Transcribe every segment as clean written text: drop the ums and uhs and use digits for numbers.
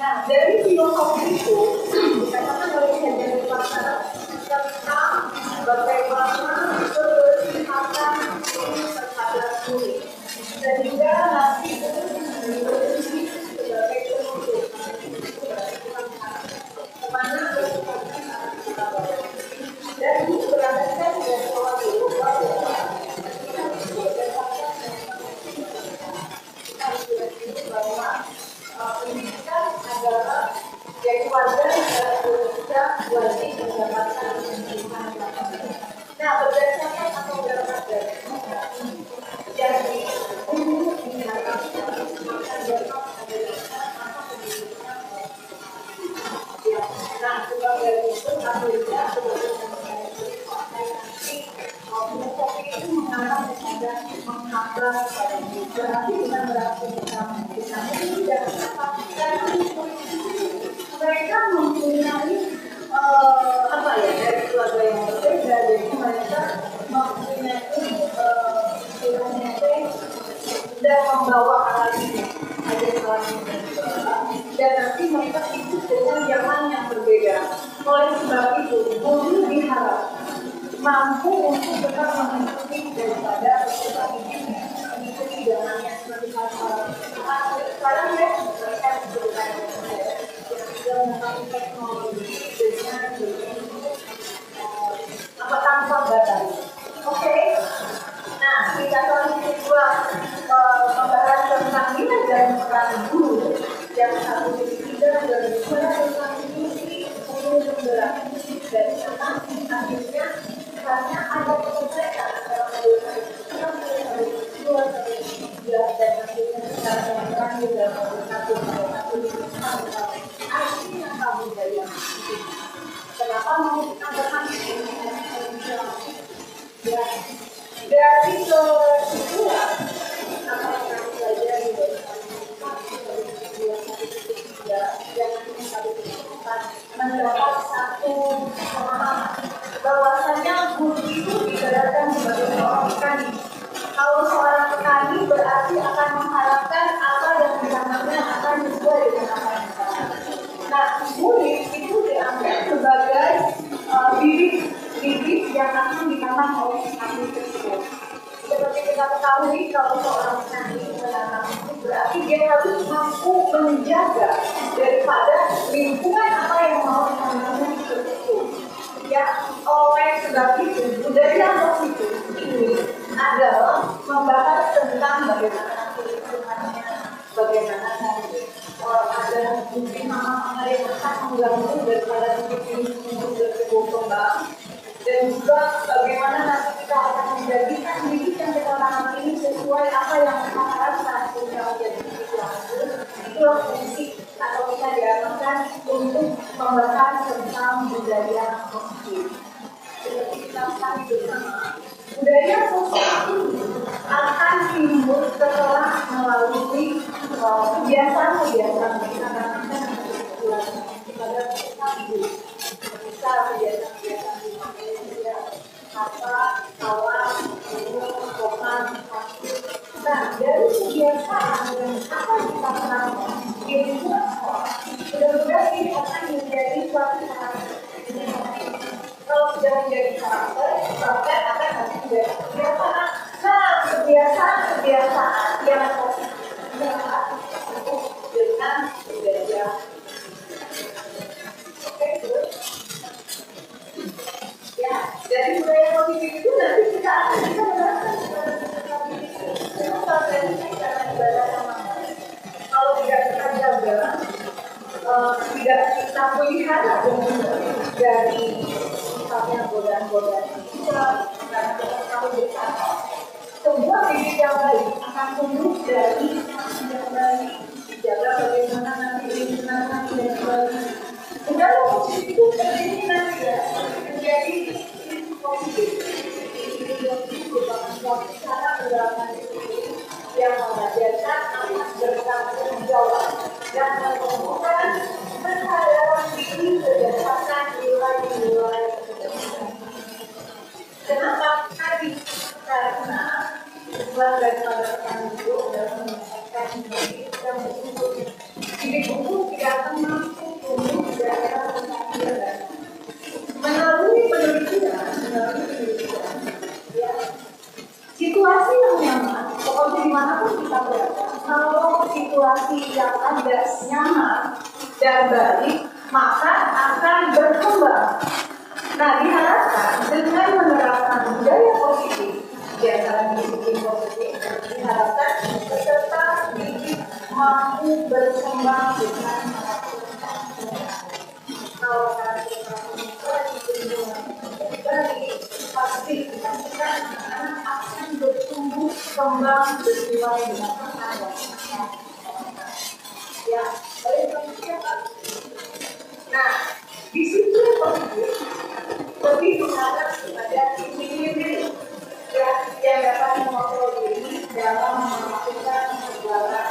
Nah, dari filosofi itu, dikatakan oleh Henry Pascal tentang bagaimana keberpihakan terhadap kulit, sehingga nanti itu berfungsi sebagai penutup. Kemana dan berdasarkan dari pola dulu bahwa pendidikan adalah jadi warga negara Indonesia wajib mendapatkan pendidikan. Nah, berdasarkan atau berdasarkan jadi guru diharapkan akan dapat menjalankan pendidikan. Nah, sebagai itu akhirnya sebagai filosofi itu mengarah kepada menghambat pada berarti dengan berarti kita tidak mendapatkan mereka mempunyai apa ya dari keluarga yang berbeda, jadi mereka mempunyai dan membawa alat ini dan nanti mereka hidup dengan zaman yang berbeda. Oleh sebab itu, guru diharapkan mampu untuk benar mengikuti daripada mengikuti zamannya seperti sekarang ya mereka diberikan yang menggunakan teknologi dengan apa tanpa batas. Oke. Nah, kita selanjutnya kedua membahas tentang nilai dan peran guru yang 1.3 dan 2 tentang fungsi guru penggerak dari sana akhirnya karena ada perbedaan antara dua dan akhirnya secara terakhir dalam satu artinya kamu dari yang kenapa mau adakan ya dari kedua apa yang kami pelajari dari mendapat satu pemahaman bahwasanya guru itu digerakkan sebagai seorang petani. Kalau seorang petani berarti akan mengharapkan apa yang ditanamnya akan sesuai dengan apa yang ditanam. Nah, murid itu dianggap sebagai bibit yang akan ditanam oleh petani tersebut. Seperti kita ketahui, kalau seorang petani menanam itu berarti dia harus mampu menjaga daripada lingkungan apa yang mau ditanamnya itu. Ya, oleh sebab itu, budaya positif ini adalah membahas tentang bagaimana lingkungannya, bagaimana nanti ada mungkin hal-hal yang akan mengganggu daripada untuk bertumbuh kembang, dan juga bagaimana nanti kita akan apa kita menang di lingkungan sekolah, mudah-mudahan ini akan menjadi suatu karakter. Kalau sudah menjadi karakter, maka akan nanti menjadi kebiasaan. Nah, kebiasaan yang positif dengan budaya. Oke, good. Ya, dari budaya positif itu nanti kita akan bisa menerapkan kalau tidak kita jaga, tidak kita pelihara dari misalnya godaan-godaan kita, dan kita tahu bersama, sebuah bibit yang baik akan tumbuh dari yang baik, dijaga bagaimana nanti lingkungan nanti dan sebagainya. Budaya positif itu nanti ya menjadi positif. Itu merupakan suatu cara penerapan yang mengajarkan anak bertanggung jawab dan menumbuhkan kesadaran diri berdasarkan nilai-nilai. Kenapa? Karena tujuan daripada petani itu adalah meningkatkan diri dan bertumbuh. Diri tumbuh tidak akan mampu tumbuh di daerah pesantren. Melalui penelitian, ya, situasi yang nyaman, pokoknya dimanapun kita berada, kalau situasi yang ada nyaman dan baik, maka akan berkembang. Nah, diharapkan dengan menerapkan budaya positif, di antara disiplin positif, diharapkan peserta didik mampu berkembang dengan kalau pasti anak akan bertumbuh kembang sesuai dengan perkembangan. Ya, nah, disiplin positif lebih mengarah kepada diri yang dapat mengontrol diri dalam melakukan perbuatan.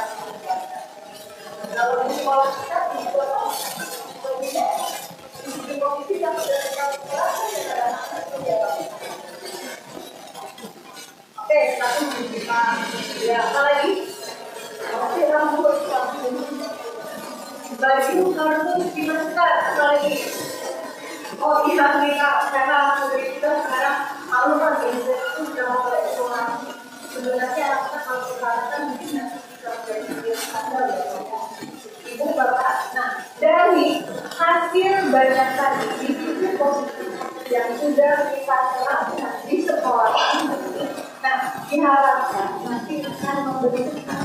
Kalau di sekolah kita di sekolah disiplin positif yang sudah kita lakukan adalah oke, satu menunjukkan ya apa lagi? Oke, rambut baju harus dibesar apa lagi? Oh iya, kita karena kita sekarang malu kan itu sudah mulai sekolah. Sebenarnya kita kalau sekarang mungkin nanti kita jadi ada ibu bapak. Nah, dari hasil banyak tadi disiplin positif yang sudah kita terapkan di sekolah. Nah, diharapkan nanti akan memberikan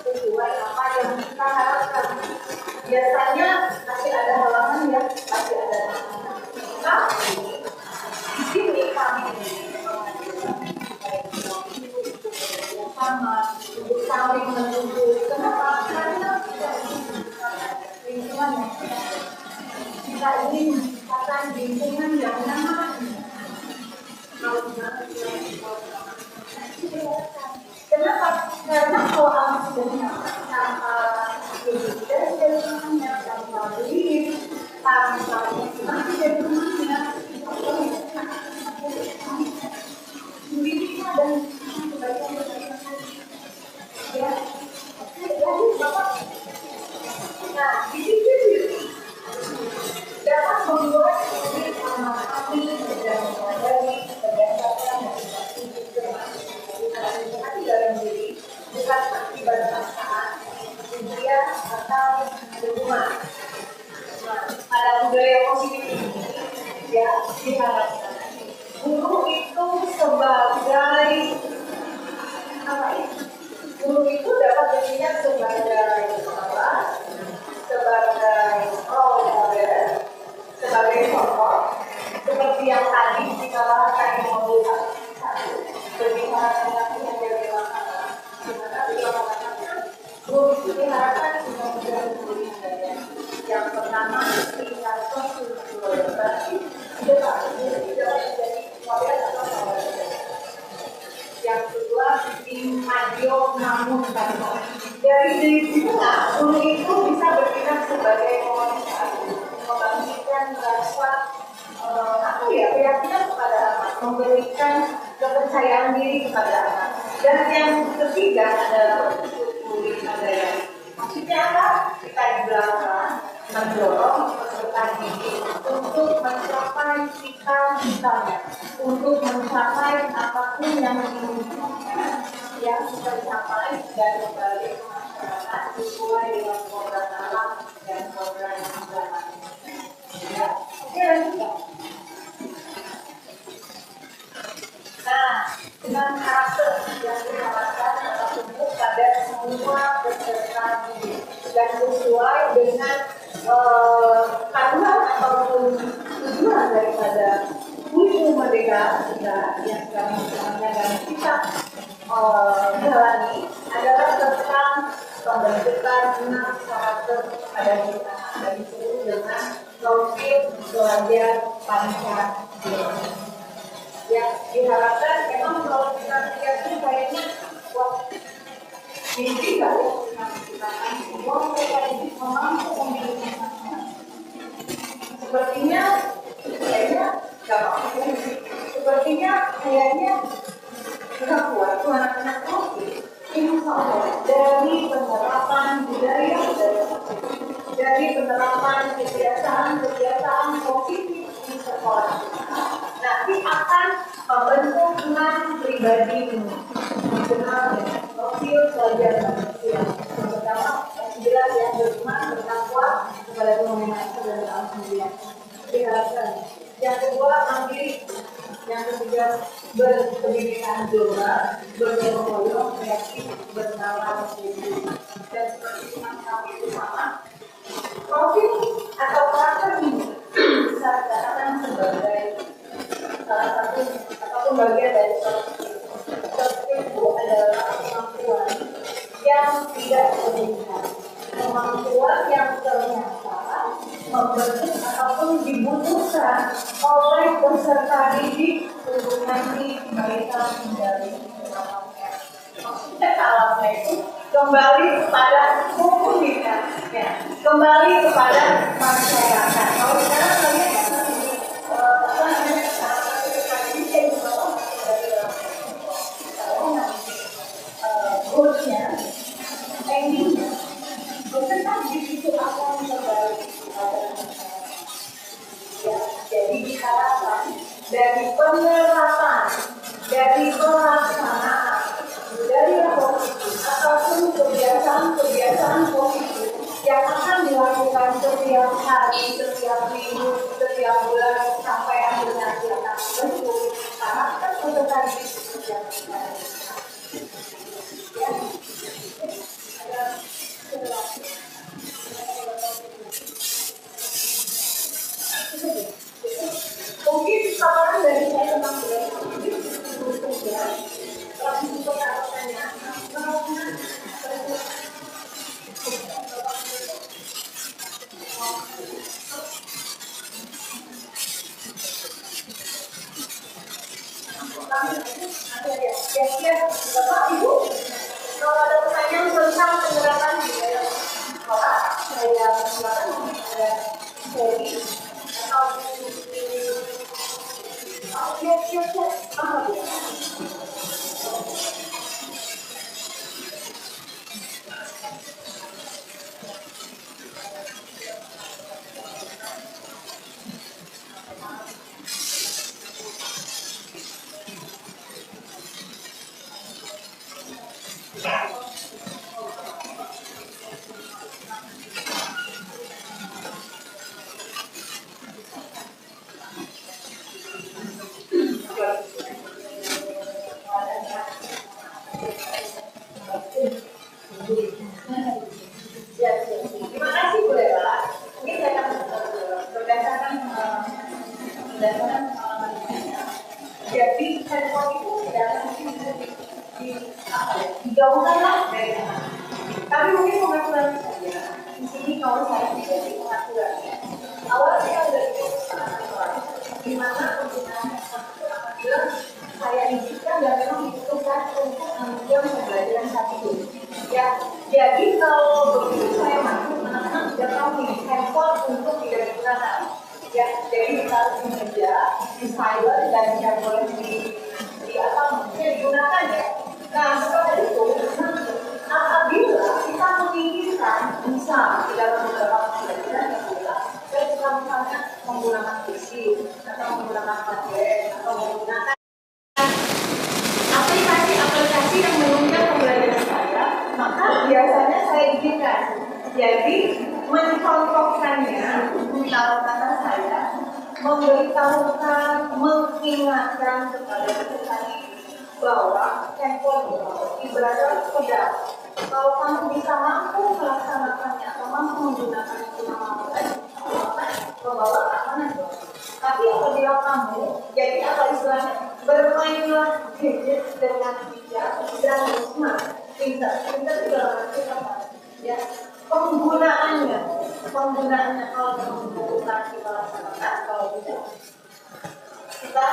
sesuai apa yang kita harapkan. Biasanya pasti ada halangan ya, pasti ada halangan. Tapi di sini kami sama untuk saling menunggu. Kenapa? Karena lingkungan yang kita ingin menciptakan lingkungan yang nyaman. Kenapa? Karena kalau alam sudah nyaman, tanpa kehidupannya, tanpa beli, tanpa masih dari rumahnya, dirinya dan kebaikan ya. Jadi bapak, nah di sini dapat membuat diri anak kami dan dari berdasarkan hati dalam diri, bukan akibat paksaan, ujian atau dukungan. Nah, pada budaya positif ini, ya diharapkan guru itu sebagai apa ya? Guru itu dapat dilihat sebagai pengawas, sebagai role model, sebagai contoh, seperti yang tadi kita bahaskan di modul bagaimana yang dari makanan, gimana dia mengatakan guru itu diharapkan sudah memberi yang pertama tingkat sosial berarti tidak menjadi model atau model. Yang kedua adil namun tanpa. Dari situlah guru itu bisa bertindak sebagai komunitas, membangkitkan rasa keyakinan kepada anak, memberikan kepercayaan diri kepada anak. Dan yang ketiga adalah tulis ada yang maksudnya apa? Kita di belakang mendorong peserta didik untuk mencapai cita-citanya, untuk mencapai apapun yang diinginkan yang kita capai dan kembali ke masyarakat sesuai dengan program alam dan program agama. Ya, oke lanjut ya. Nah, dengan karakter yang diharapkan atau tumbuh pada semua peserta didik dan sesuai dengan panduan ataupun tujuan daripada kurikulum merdeka kita yang kita jalani adalah tentang pembentukan 6 karakter pada kita dan disebut dengan profil pelajar Pancasila. Yang diharapkan memang kalau kita lihat ini kayaknya wah mimpi nggak ya kita semua mereka ini memangku memiliki sepertinya kayaknya nggak mampu sepertinya kayaknya kita kuat tuh anak-anak kopi insya Allah dari penerapan budaya dari penerapan kegiatan positif di sekolah nanti akan membentuk 6 pribadi ini dikenal dengan profil pelajar manusia. Yang pertama, yang jelas yang beriman, bertakwa kepada Tuhan Yang Maha Esa dan Alhamdulillah. Diharapkan. Yang kedua, mandiri. Yang ketiga, berpendidikan global, bergotong royong, kreatif, bernalar sendiri. Dan seperti yang kami bersama, profil atau karakter ini bisa dikatakan sebagai salah satu ataupun bagian dari soft itu adalah kemampuan yang tidak terlihat, kemampuan yang ternyata membentuk ataupun dibutuhkan oleh peserta didik untuk nanti mereka menjadi alamnya. Maksudnya alamnya itu kembali kepada komunitasnya, kembali kepada masyarakat. Kalau sekarang kalian goalsnya, endingnya, berkenan di situ akan kembali ya, jadi diharapkan dari penerapan, dari pelaksanaan, dari positif ataupun kebiasaan positif yang akan dilakukan setiap hari, setiap minggu, setiap bulan sampai akhirnya kita bentuk karakter peserta didik yang ya, ada mungkin paparan dari saya tentang budaya positif ya, langsung ke pertanyaannya. Ya, Bapak, Ibu, kalau ada pertanyaan tentang penerapan di dalam sekolah, saya persilakan mungkin ada seri atau apa ya? Terima kasih Bu Lela. Ini saya akan berdasarkan pengalaman saya. Jadi handphone itu tidak mungkin dijauhkanlah dari anak. Tapi mungkin pengaturan saja. Di sini kalau saya tidak di pengaturannya. Awalnya saya sudah dibuat di mana penggunaan handphone itu apabila saya izinkan dan memang dibutuhkan untuk menunjang pembelajaran satu. Ya, jadi kalau begitu saya masuk anak-anak tidak tahu nih handphone untuk tidak digunakan. Ya, jadi kita harus meja, di silent dan tidak boleh di apa mungkin digunakan ya. Nah, setelah itu, apabila kita menginginkan bisa di dalam beberapa pembelajaran yang adalah kita misalnya menggunakan visi atau menggunakan tablet atau menggunakan aplikasi-aplikasi yang menunjang pembelajaran saya, maka biasanya saya izinkan. Jadi mencontohkannya, misalnya kata saya memberitahukan, mengingatkan kepada peserta bahwa handphone ibaratnya pedang. Kalau kamu bisa mampu melaksanakannya atau mampu menggunakan itu membawa keamanan. Tapi apabila kamu, jadi apa istilahnya, bermainlah gadget dengan bijak dan smart, pintar juga apa? Ya, penggunaannya kalau membutuhkan kita laksanakan, kalau tidak kita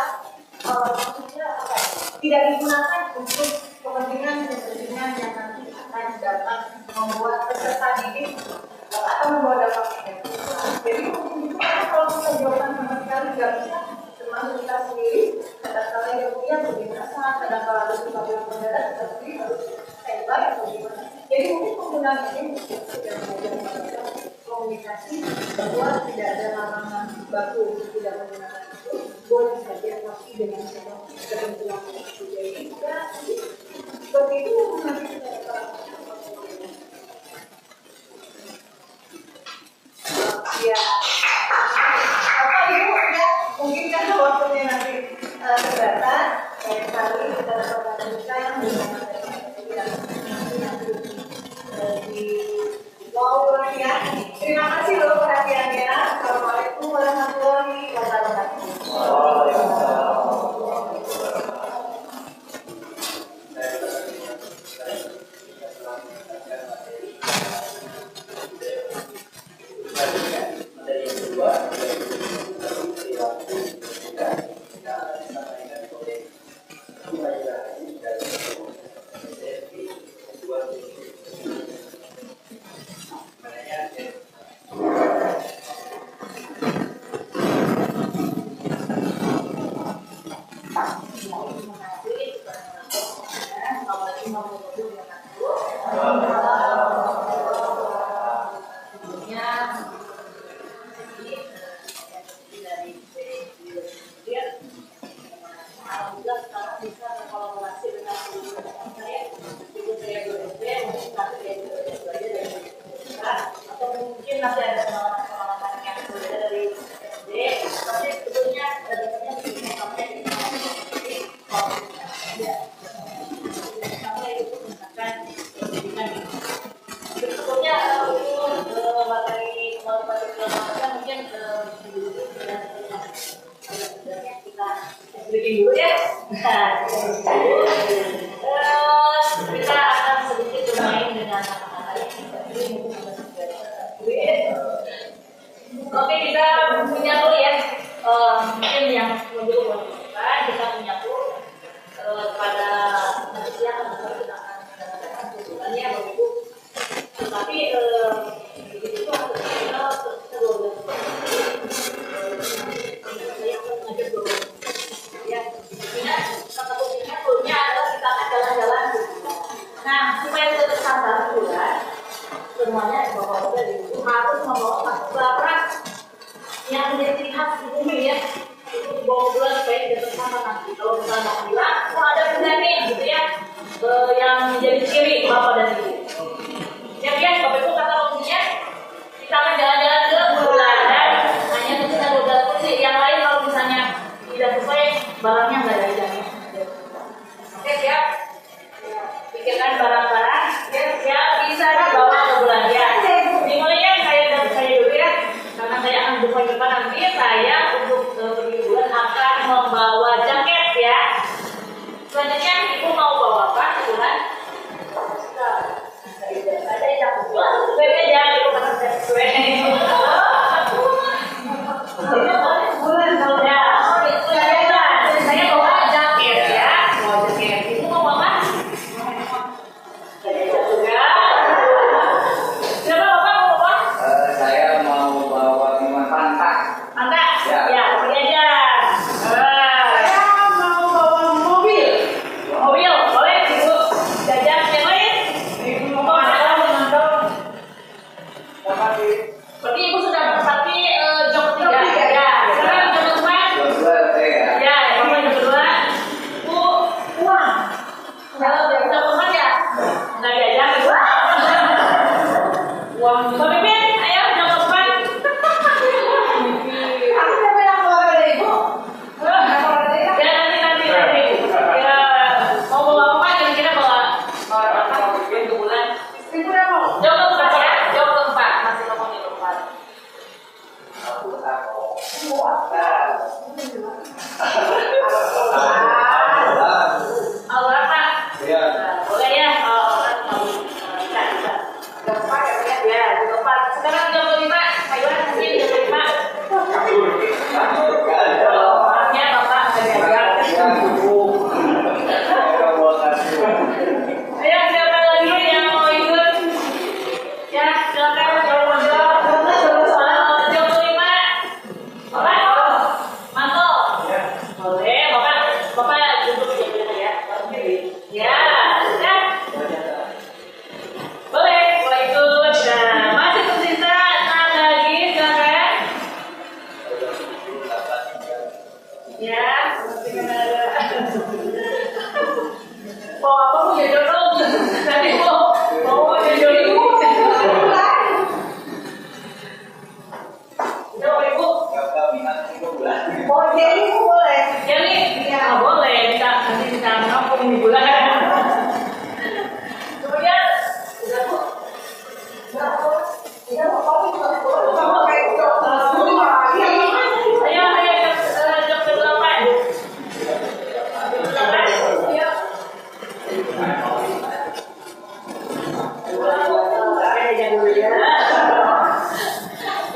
maksudnya apa? Tidak digunakan untuk kepentingan yang nanti akan dapat membuat peserta didik atau membawa dampak negatif. Jadi mungkin kalau kita jawabkan sama sekali nggak bisa, termasuk kita sendiri, kadang-kala yang punya berbiasa, kadang-kala harus sebagai pendarat, kita sendiri harus standby atau gimana. Jadi mungkin penggunaan ini sudah mengajar komunikasi bahwa tidak ada larangan baku untuk tidak menggunakan itu, boleh saja tapi dengan ketentuan itu. Jadi kita seperti itu mengenai ya, apa ibu ya mungkin karena waktunya nanti terbatas, saya sekali kita dapat kita yang di wow ya. Terima kasih loh perhatiannya. Assalamualaikum warahmatullahi wabarakatuh. Oke, kita punya dulu ya, mungkin yang menurut kita punya dulu pada nanti akan kita akan mendapatkan tujuannya begitu. Tapi itu harus kita terus saya akan mengajak dulu ya. Kata kuncinya dulunya adalah kita akan jalan-jalan. Nah, supaya tetap sadar juga semuanya bapak-bapak itu harus membawa kartu barang yang menjadi ciri khas di bumi ya, itu dibawa bulan supaya tidak tersangka nanti. Kalau misalnya bilang, oh ada benda nih gitu ya, yang menjadi ciri bapak dan ibu. Ya biar bapak ibu kata kuncinya, kita akan jalan-jalan ke bulan dan hanya tersisa 12 kursi. Yang lain kalau misalnya tidak sesuai, barangnya nggak ada jamnya. Oke siap? Pikirkan barang-barang yang bisa dibawa ke bulan ya. Dimulainya saya dulu ya. Karena saya akan buka depan nanti, saya untuk pergi bulan akan membawa jaket ya. Selanjutnya ibu mau bawa apa bulan? Ada yang bulan, sebenarnya jangan ibu kata sesuai. Bulan ya, saya bawa jaket. ya. Mau apa mau jodoh dong? Nanti mau jodoh ibu. Coba ibu. Mau jadi ibu boleh. Jadi, ya boleh. Nanti kita ngomong di bulan. Kemudian, udah bu. Ya, mau kayak gitu. Ayo, jam ke-8.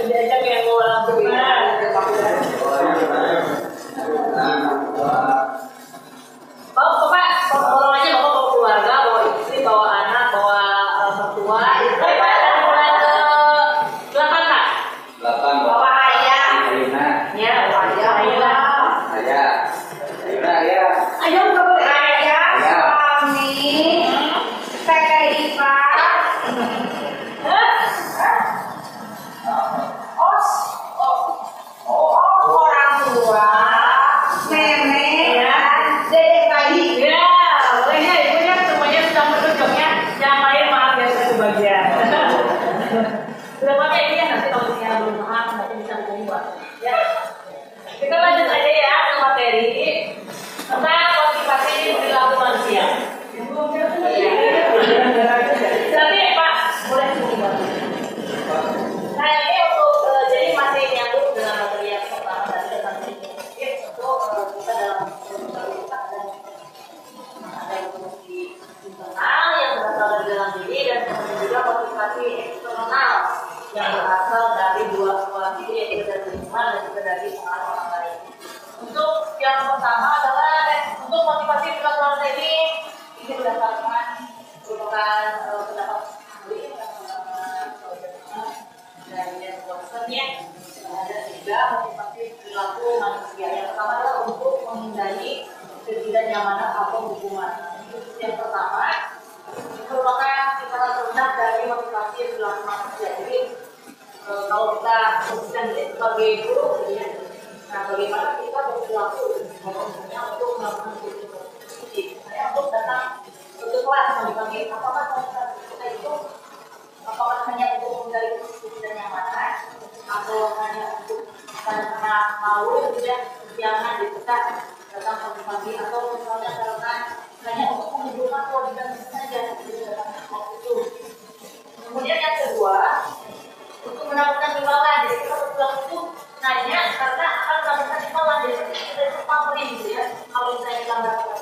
Diajak yang mau langsung Bapak, kalau aja bapak bawa keluarga, bawa istri, bawa anak, bawa mertua. Bapak dari mulai ke 8 kak? 8 Bawa ayah. Ayuna. Ya, bawa ayah. Ayuna ya. Ayo nggak boleh ayah, Ya. suami, PKIPA, orang tua, nenek, dedek bayi. Ya, bolehnya ibunya semuanya sudah berkunjung ya. Yang lain maaf ya saya kebagian. Berapanya ini ya nanti kalau misalnya belum paham nanti bisa dibuat. Ya, kita lanjut aja ya ke materi tentang motivasi perilaku manusia. Jadi Pak, boleh dibuat. Nah ini untuk jadi masih nyambung dengan materi yang pertama tadi tentang inisiatif untuk kita dalam ada motivasi internal yang berasal dari dalam diri dan kemudian juga motivasi eksternal yang berasal dari dua diri yaitu dari lingkungan dan juga dari pengaruh orang lain. Untuk yang pertama adalah untuk motivasi perilaku ini berdasarkan merupakan pendapat ahli dan konsennya ada 3 motivasi perilaku manusia. Yang pertama adalah untuk menghindari ketidaknyamanan atau hukuman. Yang pertama merupakan tingkatan rendah dari motivasi perilaku manusia. Jadi kalau kita posisikan diri sebagai guru, ya, nah bagaimana kita berperilaku misalnya untuk melakukan studi positif, saya untuk datang ke kelas dipanggil apakah kita itu apakah hanya untuk menghindari ketidaknyamanan atau hanya untuk karena malu tidak jangan kita datang pagi-pagi atau misalnya karena hanya untuk menunjukkan kewajiban saja datang itu. Kemudian yang kedua untuk mendapatkan imbalan, jadi kita berperilaku nanya karena akan mendapatkan imbalan, jadi kita itu pamrih gitu ya. Kalau misalnya kita mendapatkan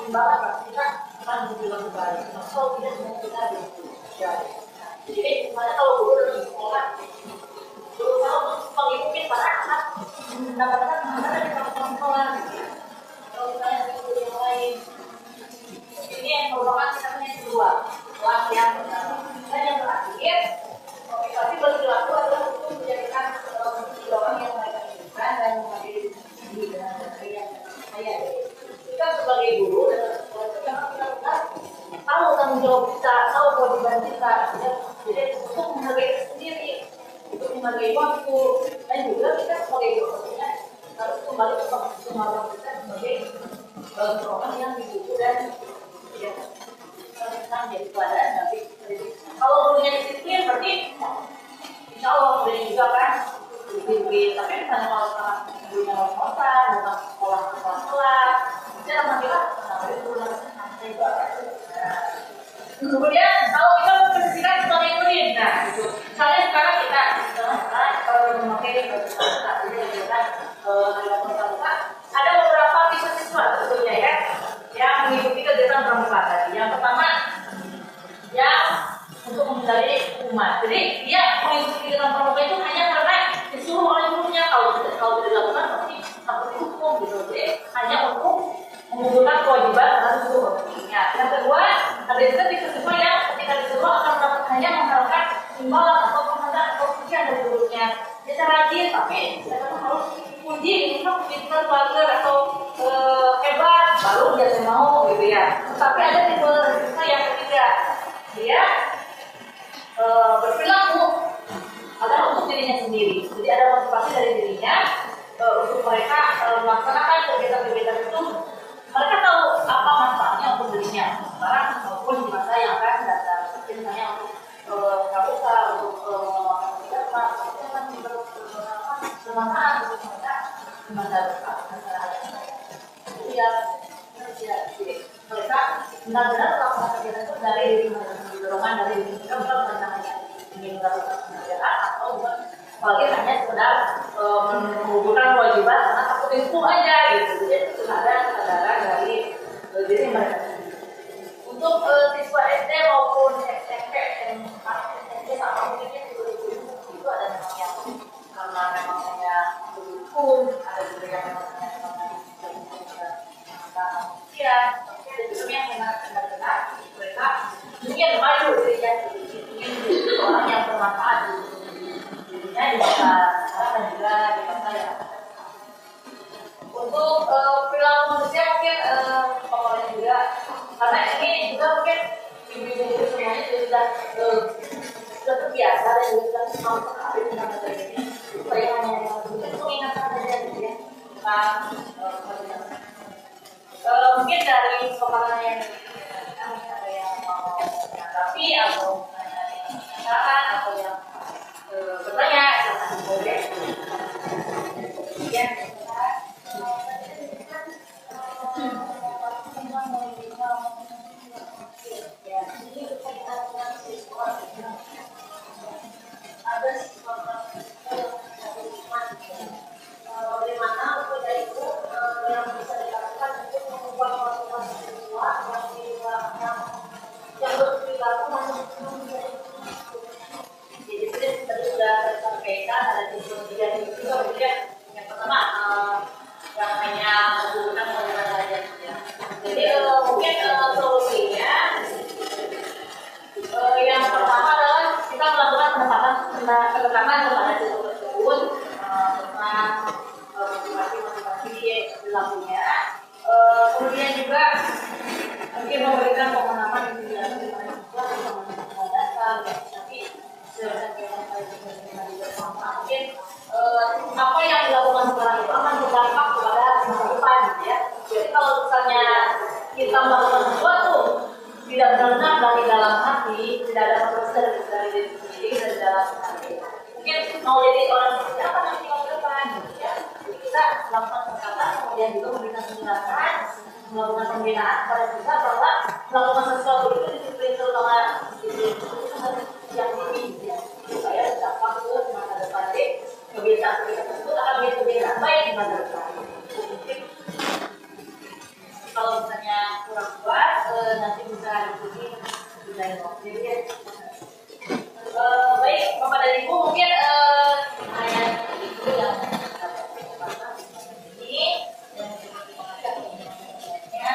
imbalan, berarti kita akan berperilaku baik. Kalau tidak, kita berperilaku. Jadi misalnya kalau guru dari sekolah berusaha untuk mengikuti para anak mendapatkan mana dari teman-teman sekolah. Kalau misalnya di guru yang lain, ini yang merupakan kita punya kedua kelas yang pertama. Dan yang terakhir, motivasi berperilaku adalah untuk menjadikan orang yang mereka inginkan dan menghadiri diri dengan materi yang saya. Kita sebagai guru dan sekolah itu memang kita harus tahu tanggung jawab kita, tahu kewajiban kita. Jadi untuk menghargai sendiri, untuk menghargai waktu, dan juga kita sebagai guru harus kembali ke kemampuan kita sebagai orang yang hidup dan ya kita menjadi teladan. Tapi kalau gurunya disiplin berarti insya Allah gurunya juga kan disiplin. Tapi misalnya kalau sama gurunya ngos-ngosan, datang sekolah ke kelas, kita alhamdulillah kemudian kalau kita memposisikan sebagai murid, nah itu misalnya sekarang kita memakai ada beberapa siswa tentunya ya yang mengikuti kegiatan pramuka tadi. Yang pertama yang untuk menghindari hukuman. Jadi dia mengikuti kegiatan pramuka itu hanya karena disuruh oleh gurunya. Kalau tidak dilakukan pasti takut dihukum gitu. Jadi hanya untuk menunjukkan kewajiban terhadap guru. Yang kedua ada juga siswa yang ketika disuruh akan mendapatkan hanya mengharapkan imbalan atau penghargaan atau pujian dari gurunya. Dia rajin tapi mereka harus puji, kita bangga atau hebat baru dia mau gitu ya. Tapi ada tipe siswa yang ketiga, dia berperilaku adalah untuk dirinya sendiri. Jadi ada motivasi dari dirinya untuk mereka melaksanakan kegiatan-kegiatan itu mereka tahu apa manfaatnya untuk dirinya sekarang maupun di masa yang akan datang. Misalnya untuk pramuka, untuk mengamalkan agama, itu kan bermanfaat untuk mereka di masa depan. Jadi ya, jadi mereka benar-benar melakukan kegiatan itu dari dorongan dari diri mereka, bukan karena hanya ingin mendapatkan pelajaran atau bukan apalagi hanya sekedar mengumpulkan kewajiban karena takut itu aja gitu. Jadi itu ada kesadaran dari diri mereka sendiri. Untuk siswa SD maupun SMP sama mungkinnya itu ada memang yang karena memang hanya hukum, ada juga yang memang manusia, ada juga yang memang benar-benar mereka ingin maju dirinya ingin menjadi orang yang bermanfaat dirinya di masa sekarang dan juga di masa yang akan datang. Untuk perilaku manusia mungkin pokoknya juga karena ini juga mungkin ibu-ibu semuanya juga sudah terbiasa dan juga sudah tahu sekali tentang hal ini. Saya hanya mengingatkan saja gitu ya tentang mungkin dari pemaparan yang ada yang mau menanggapi atau menanyakan atau yang bertanya silahkan boleh. Ya. Ada bagaimana upaya itu yang bisa dilakukan untuk membuat motivasi siswa yang berperilaku jadi tadi sudah tersampaikan ada tiga itu kemudian yang pertama yang hanya menggunakan motivasi saja ya. Jadi mungkin solusinya yang pertama adalah kita melakukan penekanan kepada siswa tersebut tentang motivasi perilakunya. Kemudian juga mungkin memberikan pemahaman di dalam siswa tentang dasar, tapi mungkin apa yang dilakukan sekarang itu akan berdampak kepada masa depan, ya. Jadi kalau misalnya kita melakukan sesuatu tidak benar-benar dari dalam hati, tidak ada proses dari diri sendiri, dari dalam hati. Mungkin mau jadi orang seperti apa nanti ke depan, ya. Jadi kita melakukan perkataan, kemudian juga memberikan penjelasan, melakukan pembinaan pada kita bahwa melakukan sesuatu itu disiplin terutama disiplin itu harus yang tinggi, ya. Supaya dampak ke masa depan, kebiasaan-kebiasaan tersebut akan menjadi kebiasaan baik di masa depan. Kalau misalnya kurang kuat, nanti bisa diikuti di lain waktu. Baik, Bapak dan Ibu, mungkin hanya itu yang dapat kesempatan ini dan mengajak teman-temannya.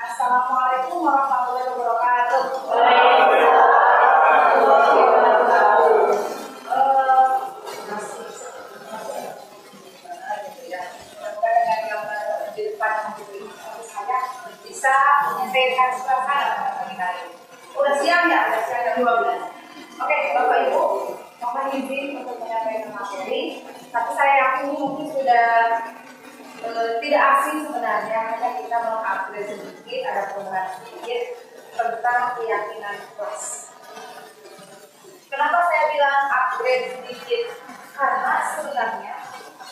Assalamualaikum warahmatullahi wabarakatuh. Assalamualaikum warahmatullahi wabarakatuh. Bisa menyampaikan suasana bagi kalian. Udah siap ya? Udah siap jam 12. Oke, Bapak Ibu, mohon izin untuk menyampaikan materi. Tapi saya yakin ini mungkin sudah tidak asing sebenarnya, hanya kita mengupgrade sedikit, ada perubahan sedikit tentang keyakinan kelas. Kenapa saya bilang upgrade sedikit? Karena sebenarnya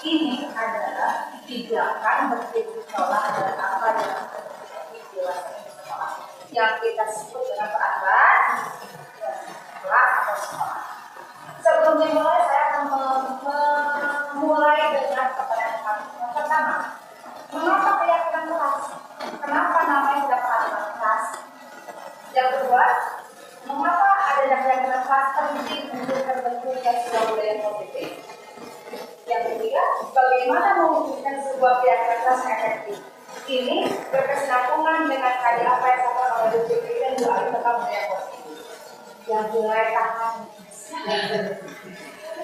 ini adalah pijakan berdiri sekolah dan apa yang kita sebut dengan peraturan kelas atau sekolah. Sebelum dimulai, saya akan memulai dengan pertanyaan pertama. Mengapa keyakinan kelas? Kenapa namanya tidak peraturan kelas? Yang kedua, mengapa adanya menilai sebuah budaya positif. Yang ketiga, bagaimana mewujudkan sebuah keyakinan kelas yang efektif. Ini berkesinambungan dengan tadi apa yang disampaikan oleh DJP dan Bu Ali tentang budaya positif. Yang mulai tahan.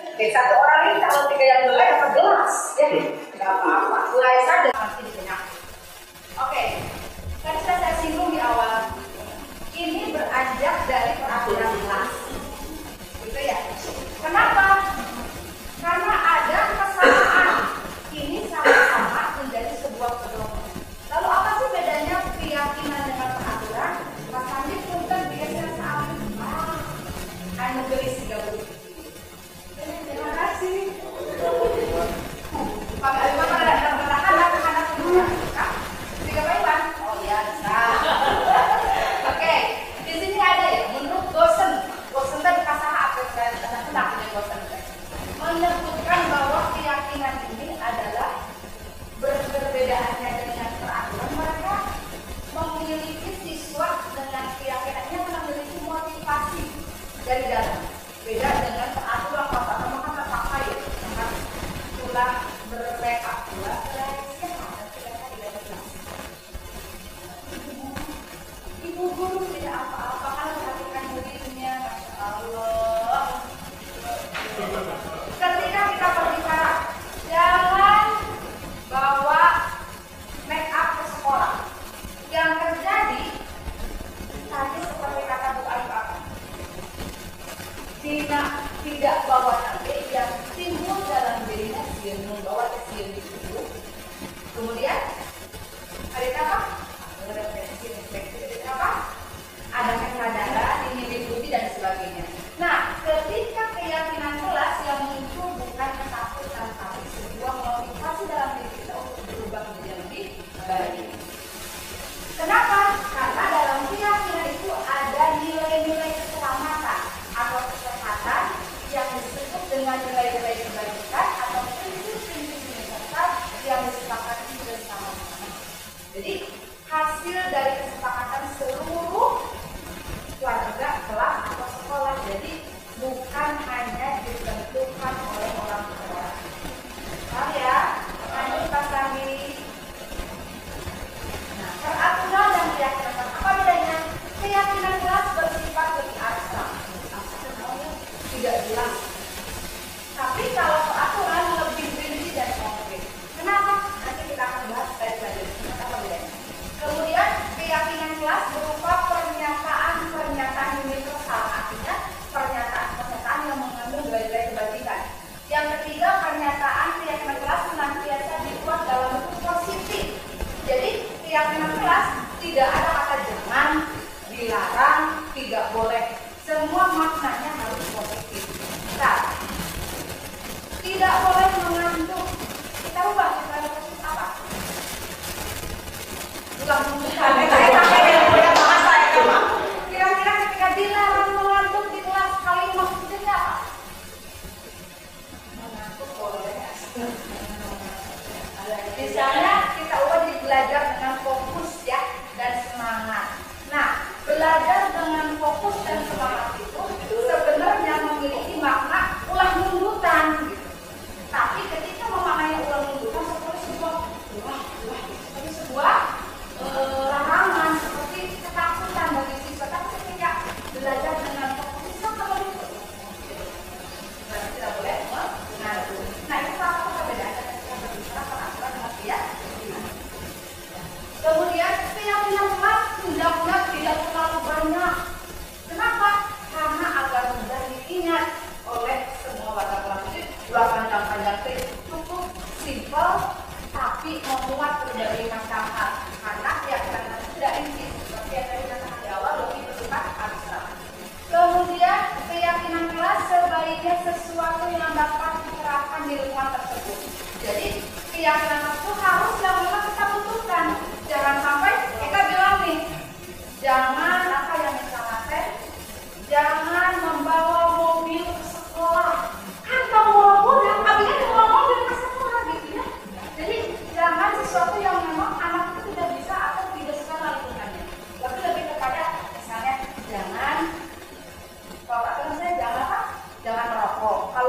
Oke, satu orang ini kalau tiga yang mulai dapat gelas, ya nggak apa-apa. Mulai saja nanti dikenal. Oke, tadi saya singgung di awal. Ini beranjak dari peraturan kelas, gitu ya. Kenapa? Karena ada kesamaan. Ini sama-sama menjadi sebuah pedoman. Lalu apa sih bedanya keyakinan dengan peraturan? Rasanya punten biasa sama. Anu gelis 30. Terima kasih. Pak Alima ada anak-anak juga. Tiga Pak. Oh iya, bisa. Oke, di sini ada ya. Menurut dosen tadi pasal apa yang dosen menyebutkan bahwa keyakinan ini adalah berbedaannya dengan peraturan. Mereka memiliki siswa dengan keyakinannya memiliki motivasi dari dalam. Beda dengan peraturan peraturan maka terpaksa ya, maka tulah bermereka tulah Ibu guru tidak apa-apa kalau perhatikan dirinya, Masya Allah. Ketika kita berbicara, jangan bawa make up ke sekolah. Yang terjadi tadi seperti kata Bu Alif, tidak bawa nanti yang timbul dalam dirinya dia membawa kesian itu. Kemudian ada apa? Ada kesadaran, ingin diikuti dan sebagainya. Nah, ketika keyakinan kelas yang muncul bukan ketakutan tapi sebuah motivasi dalam diri kita untuk berubah menjadi lebih baik. Kenapa? Karena dalam keyakinan itu ada nilai-nilai keselamatan atau kesehatan yang disebut dengan nilai-nilai kebaikan atau prinsip-prinsip universal yang disepakati bersama-sama. Jadi hasil dari kesepakatan seluruh keluarga, kelas atau sekolah. Jadi bukan hanya ditentukan oleh orang tua. Paham ya? Lanjut Pak Sami. Nah, peraturan dan keyakinan apa bedanya? Keyakinan kelas bersifat lebih abstrak, tidak jelas. Tapi kalau peraturan lebih rinci dan konkret. Kenapa? Nanti kita akan bahas lagi. Apa bedanya? Kemudian keyakinan kelas berupa pernyataan universal, artinya pernyataan yang mengandung nilai-nilai kebajikan. Yang ketiga, pernyataan keyakinan kelas senantiasa dibuat dalam bentuk positif. Jadi keyakinan kelas tidak ada kata jangan, dilarang, tidak boleh. Semua maknanya harus positif. Nah, tidak boleh mengandung. Kita ubah kita positif apa? Kira-kira ketika dilarang mengantuk di kelas kali maksudnya apa? Mengantuk boleh. Misalnya kita ubah jadi belajar dengan fokus ya dan semangat. Nah, belajar dengan fokus dan semangat itu sebenarnya memiliki makna ulah mundutan gitu. Tapi ketika memaknai ulah mundutan seperti sebuah larangan, seperti ketakutan bagi siswa. Tapi ketika belajar dengan fokus itu kalau itu berarti tidak boleh mengadu. Nah, itu apa perbedaannya ketika berbicara peraturan dengan keyakinan. Kemudian keyakinan kelas hendaknya tidak terlalu banyak. Kenapa? Karena agar mudah diingat oleh semua warga kelas. Jadi dua panjang-panjang cukup simpel tapi memuat berbagai macam hal. Karena keyakinan itu tidak rinci, seperti yang tadi katakan di awal, lebih bersifat abstrak. Kemudian keyakinan kelas sebaiknya sesuatu yang dapat diterapkan di lingkungan tersebut. Jadi keyakinan itu harus yang memang kita butuhkan. Jangan sampai kita bilang nih, jangan apa yang misalnya jangan membawa mobil ke sekolah. Kan kamu bawa mobil, abinya bawa mobil ke sekolah gitu ya. Jadi jangan sesuatu yang memang anak itu tidak bisa atau tidak suka lingkungannya. Tapi lebih kepada misalnya jangan, kalau kata saya jangan apa? Jangan merokok. Kalau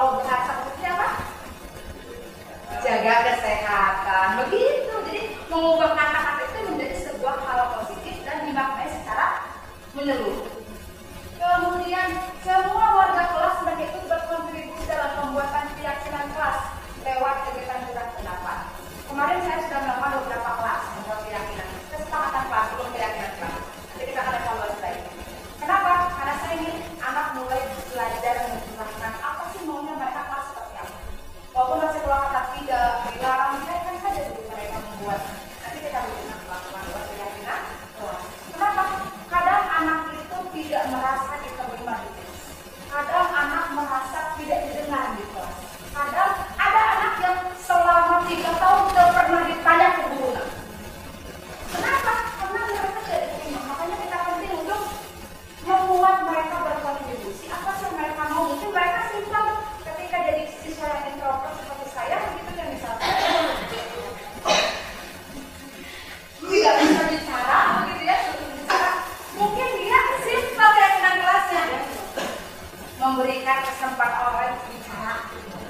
memberikan kesempatan orang bicara.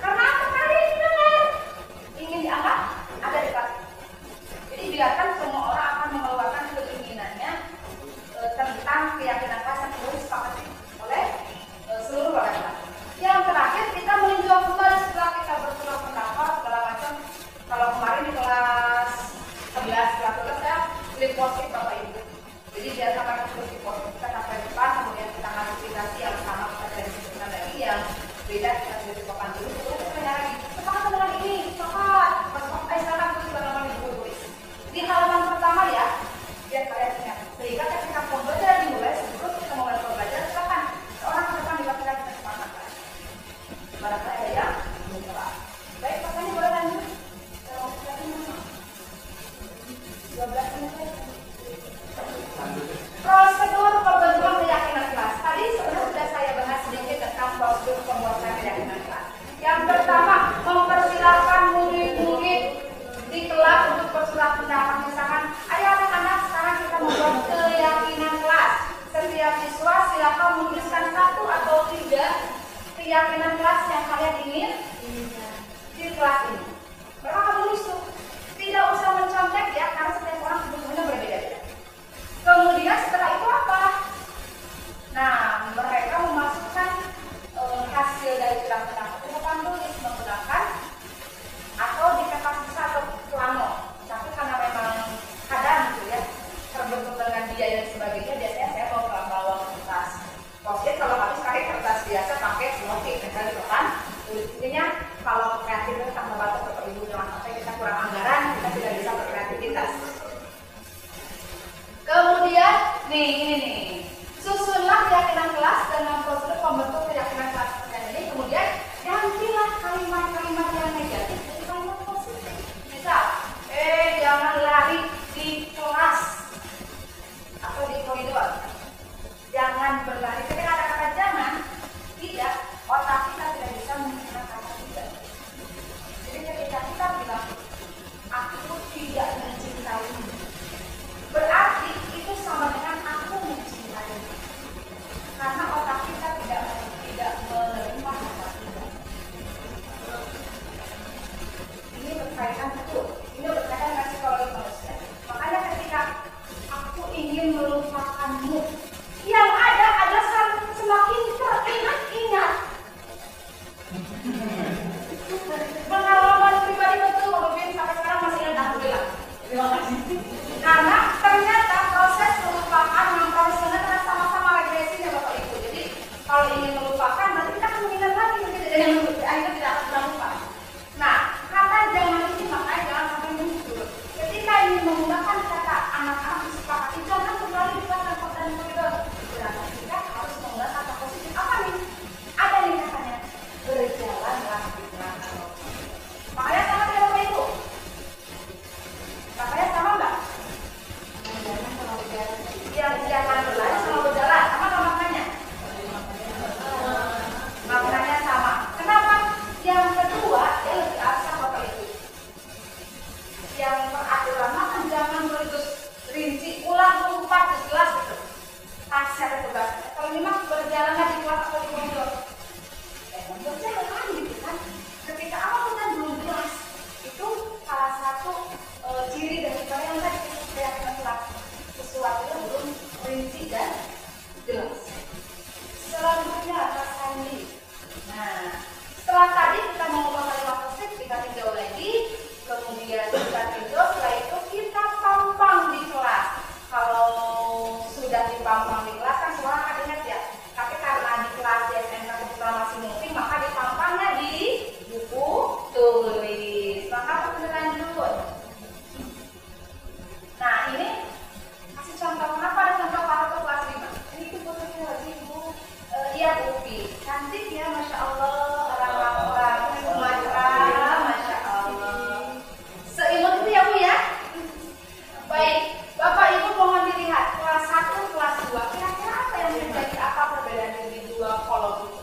Karena apa kalian dengar? Ingin dianggap ada di kelas. Jadi biarkan semua orang akan mengeluarkan keinginannya tentang keyakinan kelas yang perlu disepakati oleh seluruh warga kelas. Yang terakhir kita meninjau kembali setelah kita bertukar pendapat segala macam. Kalau kemarin di kelas 11 saya flip post-it Bapak Ibu. Jadi biar sama kita post-it kita sampai depan, kemudian kita klasifikasi yang sama kita dari sebutkan lagi, yang beda kita dari papan dulu, kemudian kita tanya lagi. Sepakat dengan ini, sepakat. Sekarang tulis halaman tulis. Di halaman pertama ya, biar kalian ingat. Sehingga ketika pembelajaran dimulai, sebelum kita mulai pembelajaran, silakan seorang ke depan dilakukan kesepakatan. Barangkali ada yang belum kelar. Baik, pertanyaan boleh lanjut. 12 menit lagi. Prosedur pembentukan keyakinan kelas. Tadi sebenarnya sudah saya bahas sedikit tentang prosedur pembuatan keyakinan kelas. Yang pertama, mempersilahkan murid-murid di kelas untuk bersurat pendapat. Misalkan, ayo anak-anak sekarang kita membuat keyakinan kelas. Setiap siswa silakan menuliskan 1 atau 3 keyakinan kelas yang kalian ingin di kelas ini. Berapa kamu tulis tuh? Tidak usah mencontek ya, karena setiap orang sebetulnya berbeda-beda. Kemudian setelah itu apa? Nah, mereka memasukkan hasil dari surat pendapat ke papan tulis menggunakan atau di kertas besar atau plano. Tapi karena memang kadang gitu ya, terbentuk dengan biaya dan sebagainya, biasanya saya bawa kertas post-it. Kalau kami sekarang kertas biasa pakai selotip, misalnya di depan tulisnya. Kalau kreatif itu tambah batas Bapak Ibu, jangan sampai kita kurang anggaran, kita tidak bisa berkreativitas. Kemudian, ini susunlah keyakinan kelas dengan prosedur pembentuk keyakinan kelas seperti ini. Kemudian gantilah kalimat-kalimat yang negatif dari kalimat positif. Misal, jangan lari di kelas atau di koridor. Jangan berlari. Ketika ada kata jangan, tidak, otak kita tidak bisa menggunakan kata tidak. Jadi ketika kita bilang, aku tidak mencintaimu, berarti itu sama dengan aku mencintaimu. Karena otak kita tidak menerima kata tidak. Ini berkaitan betul. Ini berkaitan dengan psikologi manusia. Makanya ketika aku ingin melupakanmu, yang ada adalah semakin teringat-ingat. Pengalaman pribadi betul, mungkin sampai sekarang masih ingat, alhamdulillah. Terima kasih. Karena ternyata proses melupakan mempersiapkan sama-sama regresinya Bapak Ibu. Jadi kalau ingin melupakan, berarti kita akan mengingat lagi, akhirnya tidak akan pernah lupa. Nah, kata jangan ini makanya jangan sampai muncul. Ketika ingin menggunakan kata anak-anak disepakati, jangan kembali di kelas dan koridor. Berarti kita harus menggunakan kata positif. Apa nih? Ada nih katanya, berjalanlah di belakang. Makanya sama tidak Bapak Ibu? Makanya sama enggak? Jangan sama berjalan. Yang jangan berlari sama berjalan. Sama enggak maknanya? Maknanya sama. Kenapa? Yang kedua, dia lebih abstrak Bapak Ibu. Yang peraturan makan jangan berdus rinci, ulang, lupa, jelas gitu. Asyik itu Pak. Kalau memang berjalanlah di kelas atau di koridor. Berjalan gitu kan. Ketika awal kita belum jelas, itu salah satu ciri dari yang tadi kita keyakinan kelas. Sesuatu yang belum rinci dan jelas. Selanjutnya rasanya. Nah, setelah tadi kita mengubah kalimat positif, kita tinjau lagi, kemudian kita tinjau, setelah itu kita pampang di kelas. Kalau sudah dipampang di kelas kan semua akan ingat ya. Tapi karena di kelas di SMK kebetulan masih moving, maka dipampangnya di buku tulis. Maka kita lanjut. Nah ini kasih contoh. Kenapa ada contoh para kelas 5? Ini kebetulan lagi Ibu Iya Upi. Cantik ya, Masya Allah. Orang-orang Sumatera, Masya Allah. Seimut itu ya Bu ya. Baik, Bapak Ibu mohon dilihat kelas 1, kelas 2. Kira-kira apa yang menjadi apa perbedaan dari dua kolom itu?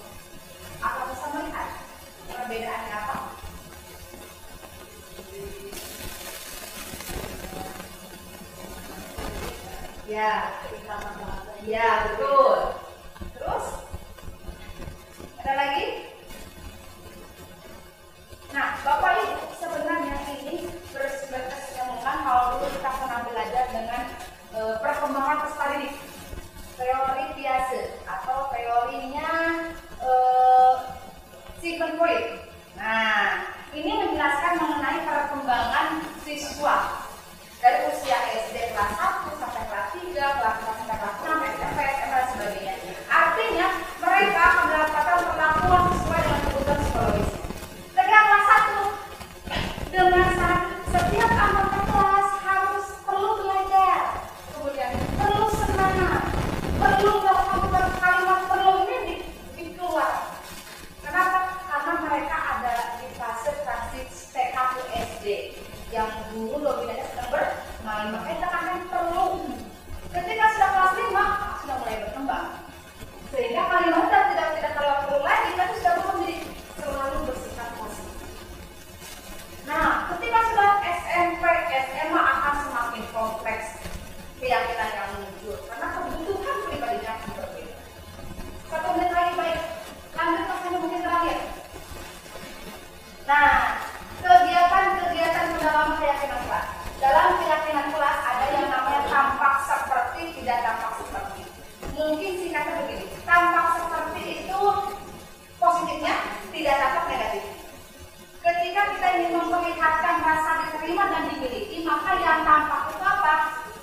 Apa bisa melihat perbedaannya apa? Ya, betul. Terus poin. Nah, ini menjelaskan mengenai perkembangan siswa dari usia SD kelas 1 sampai kelas 3, kelas 4 sampai kelas 6, SMP, SMA dan sebagainya. Artinya mereka mendapatkan perlakuan sesuai dengan kebutuhan psikologis. Ketika kelas 1 dengan syarat setiap anggota kelas harus perlu belajar, kemudian perlu semangat, perlu melakukan kalimat perlu ini dikeluar. Kenapa? Karena mereka ada di fase transit TK ke SD yang dulu dominannya sedang bermain, makanya tekankan perlu. Ketika sudah kelas 5 sudah mulai berkembang, sehingga kalimatnya tidak kalau perlu lagi, tapi sudah menjadi selalu bersikap positif. Nah, ketika sudah SMP, SMA akan semakin kompleks keyakinan yang muncul karena kebutuhan pribadinya akan berbeda. 1 menit lagi baik, lanjut makanya mungkin terakhir. Nah, kegiatan-kegiatan dalam keyakinan kelas. Dalam keyakinan kelas ada yang namanya tampak seperti, tidak tampak seperti. Mungkin singkatnya begini, tampak seperti itu positifnya, tidak tampak negatif. Ketika kita ingin memperlihatkan rasa diterima dan dimiliki, maka yang tampak itu apa?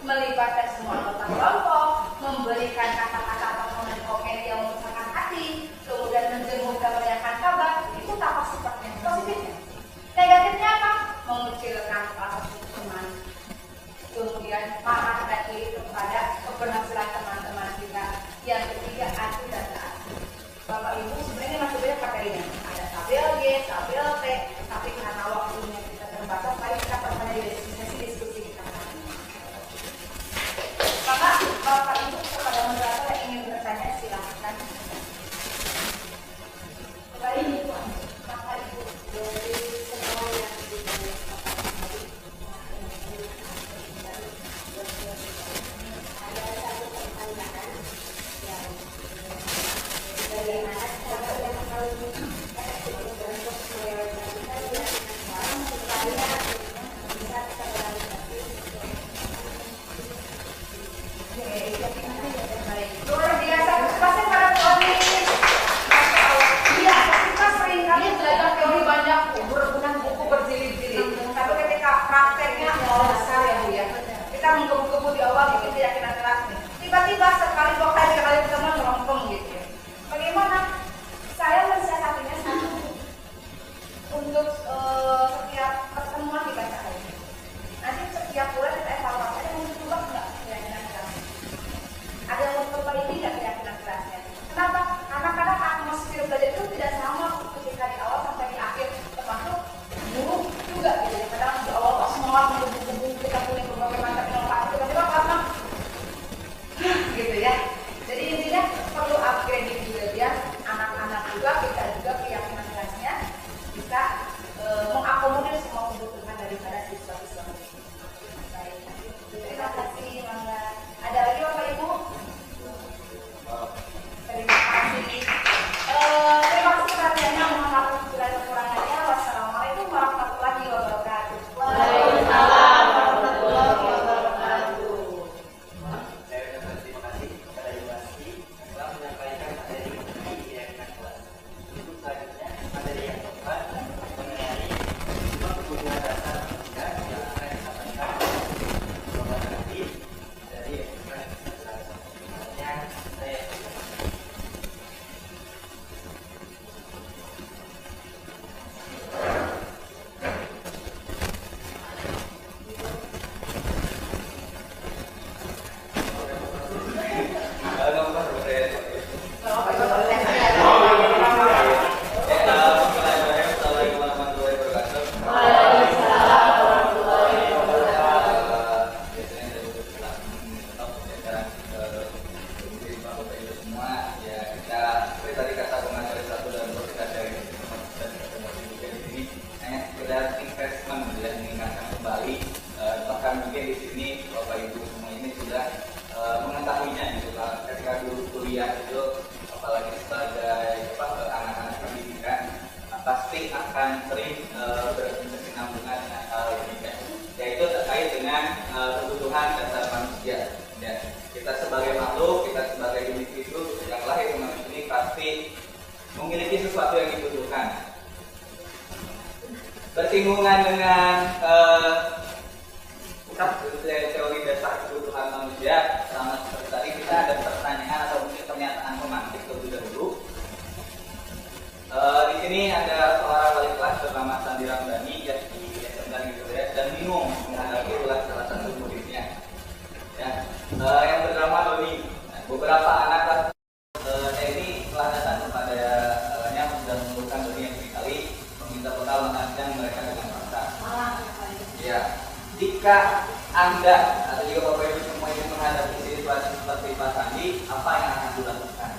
Melibatkan semua anggota kelompok, memberikan kata-kata atau komen-komen yang menyesakkan hati, kemudian menjemur dan menanyakan kabar, itu tampak seperti positifnya. Negatifnya apa? Mengucilkan rasa teman, kemudian marah dan iri kepada keberhasilan teman-teman kita. Yang ketiga, acuh dan taat. Bapak Ibu sebenarnya masih banyak materinya. Ada tabel G, tabel T, tapi karena waktunya kita terbatas, mari kita perpanjang di diskusi kita. Maka Bapak Ibu kepada moderator yang ingin bertanya silahkan. Bapak Ibu dari semua yang ada satu pertanyaan yang bagaimana cara yang paling efektif untuk merealisasikan keyakinan supaya bisa terrealisasi. Luar biasa, pasti para poni. Iya, kita seringkali belajar teori banyak, berguna buku berjilid-jilid. Tapi ketika prakteknya besar ya Bu ya. Kita menggebu-gebu di awal bikin keyakinan kelas nih. Tiba-tiba sekali 2 kali 3 kali ketemu melompong gitu ya. Bagaimana? Saya mensiasatinya satu untuk setiap pertemuan dibacakan. Nanti setiap bulan kita evaluasi ada yang mau berubah nggak keyakinan kelas? Ada yang mau perbaiki nggak keyakinan kelasnya? Kenapa? Karena kadang atmosfer belajar itu tidak sama ketika di awal sampai di akhir, termasuk guru juga gitu ya. Kadang di awal semangat menggebu-gebu kita punya berbagai macam inovasi, tiba-tiba karena gitu ya. Jadi intinya perlu upgrading juga ya, anak-anak juga, kita juga keyakinan kelasnya bisa mengakomodir semua kebutuhan daripada siswa-siswa. Baik, terima kasih Mangga. Ada lagi Bapak Ibu? Terima kasih. Terima kasih perhatiannya, mohon maaf segala kekurangannya. Wassalamualaikum warahmatullahi wabarakatuh. Waalaikumsalam warahmatullahi wabarakatuh. Saya ucapkan terima kasih kepada Ibu Asti yang telah menyampaikan materi mengenai keyakinan kelas. Untuk selanjutnya, materi yang keempat mengenai 5 kebutuhan dasar manusia yang akan disampaikan Bapak nanti dari Universitas kelas. Selanjutnya, saya Assalamualaikum warahmatullahi wabarakatuh. Waalaikumsalam warahmatullahi wabarakatuh. Biasanya dari tetap Bapak Ibu semua ya, kita seperti tadi kata pengajar 1 dan 2 kita dari dan ketemu juga di sini hanya sekedar investment ya, mengingatkan kembali bahkan mungkin di sini Bapak Ibu semua ini sudah mengetahuinya gitu lah, ketika dulu kuliah itu apalagi sebagai anak-anak pendidikan pasti akan sering berkesinambungan dengan hal ini ya, yaitu terkait dengan kebutuhan dasar manusia ya. Kita sebagai makhluk, kita sebagai individu yang lahir ke manusia ini pasti memiliki sesuatu yang dibutuhkan. bersinggungan dengan teori dasar kebutuhan manusia. Sama seperti tadi kita ada pertanyaan atau mungkin pernyataan pemantik terlebih dahulu. Di sini ada seorang wali kelas bernama Sandi Ramdhani yang di SMK gitu ya, dan bingung menghadapi ulas salah satu muridnya. Ya, yang bernama Doni. Beberapa anak ini telah datang kepada nya dan mengumpulkan Doni yang berkali meminta bekal makan mereka dengan paksa. Ya, jika Anda atau juga Bapak Ibu semua ingin menghadapi situasi seperti Pak Sandi, apa yang akan dilakukan?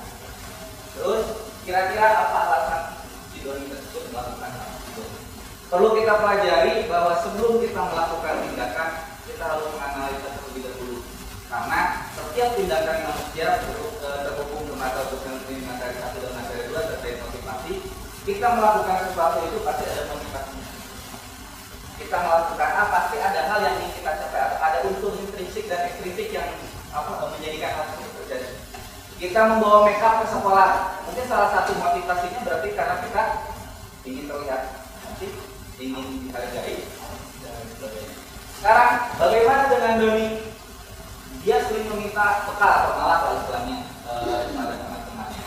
Terus kira-kira apa alasan si Doni tersebut melakukan hal tersebut? Perlu kita pelajari bahwa sebelum kita melakukan tindakan, kita harus menganalisa terlebih dahulu. Karena setiap tindakan manusia terhubung ke mata materi 1 dan materi 2 terkait motivasi. Kita melakukan sesuatu itu pasti ada motivasinya. Kita melakukan apa, pasti ada hal yang ingin kita capai, ada unsur intrinsik dan ekstrinsik yang menjadikan hal tersebut terjadi. Kita membawa make up ke sekolah, mungkin salah satu motivasinya berarti karena kita ingin terlihat cantik, ingin dihargai, dan sebagainya. Sekarang bagaimana dengan Doni? Dia sering meminta bekal atau malah istilahnya kepada teman-temannya.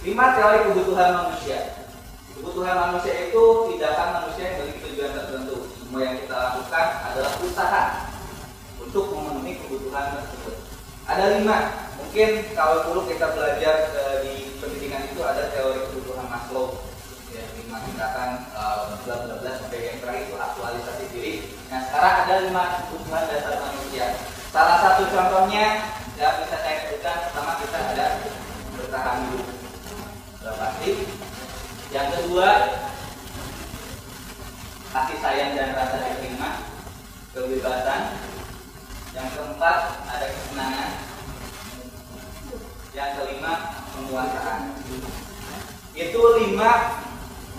5 teori kebutuhan manusia. Kebutuhan manusia itu tindakan manusia yang memiliki tujuan tertentu. Semua yang kita lakukan adalah usaha untuk memenuhi kebutuhan tersebut. Ada 5. Mungkin kalau dulu kita belajar di pendidikan itu ada teori kebutuhan Maslow. Ya, 5 tindakan bla bla bla sampai yang terakhir itu aktualisasi diri. Nah, sekarang ada 5 kebutuhan dasar manusia. Salah satu contohnya yang bisa saya sebutkan, pertama kita ada bertahan hidup. Sudah pasti. Yang kedua, kasih sayang dan rasa diterima, kebebasan. Yang keempat, ada kesenangan. Yang kelima, penguasaan. Itu 5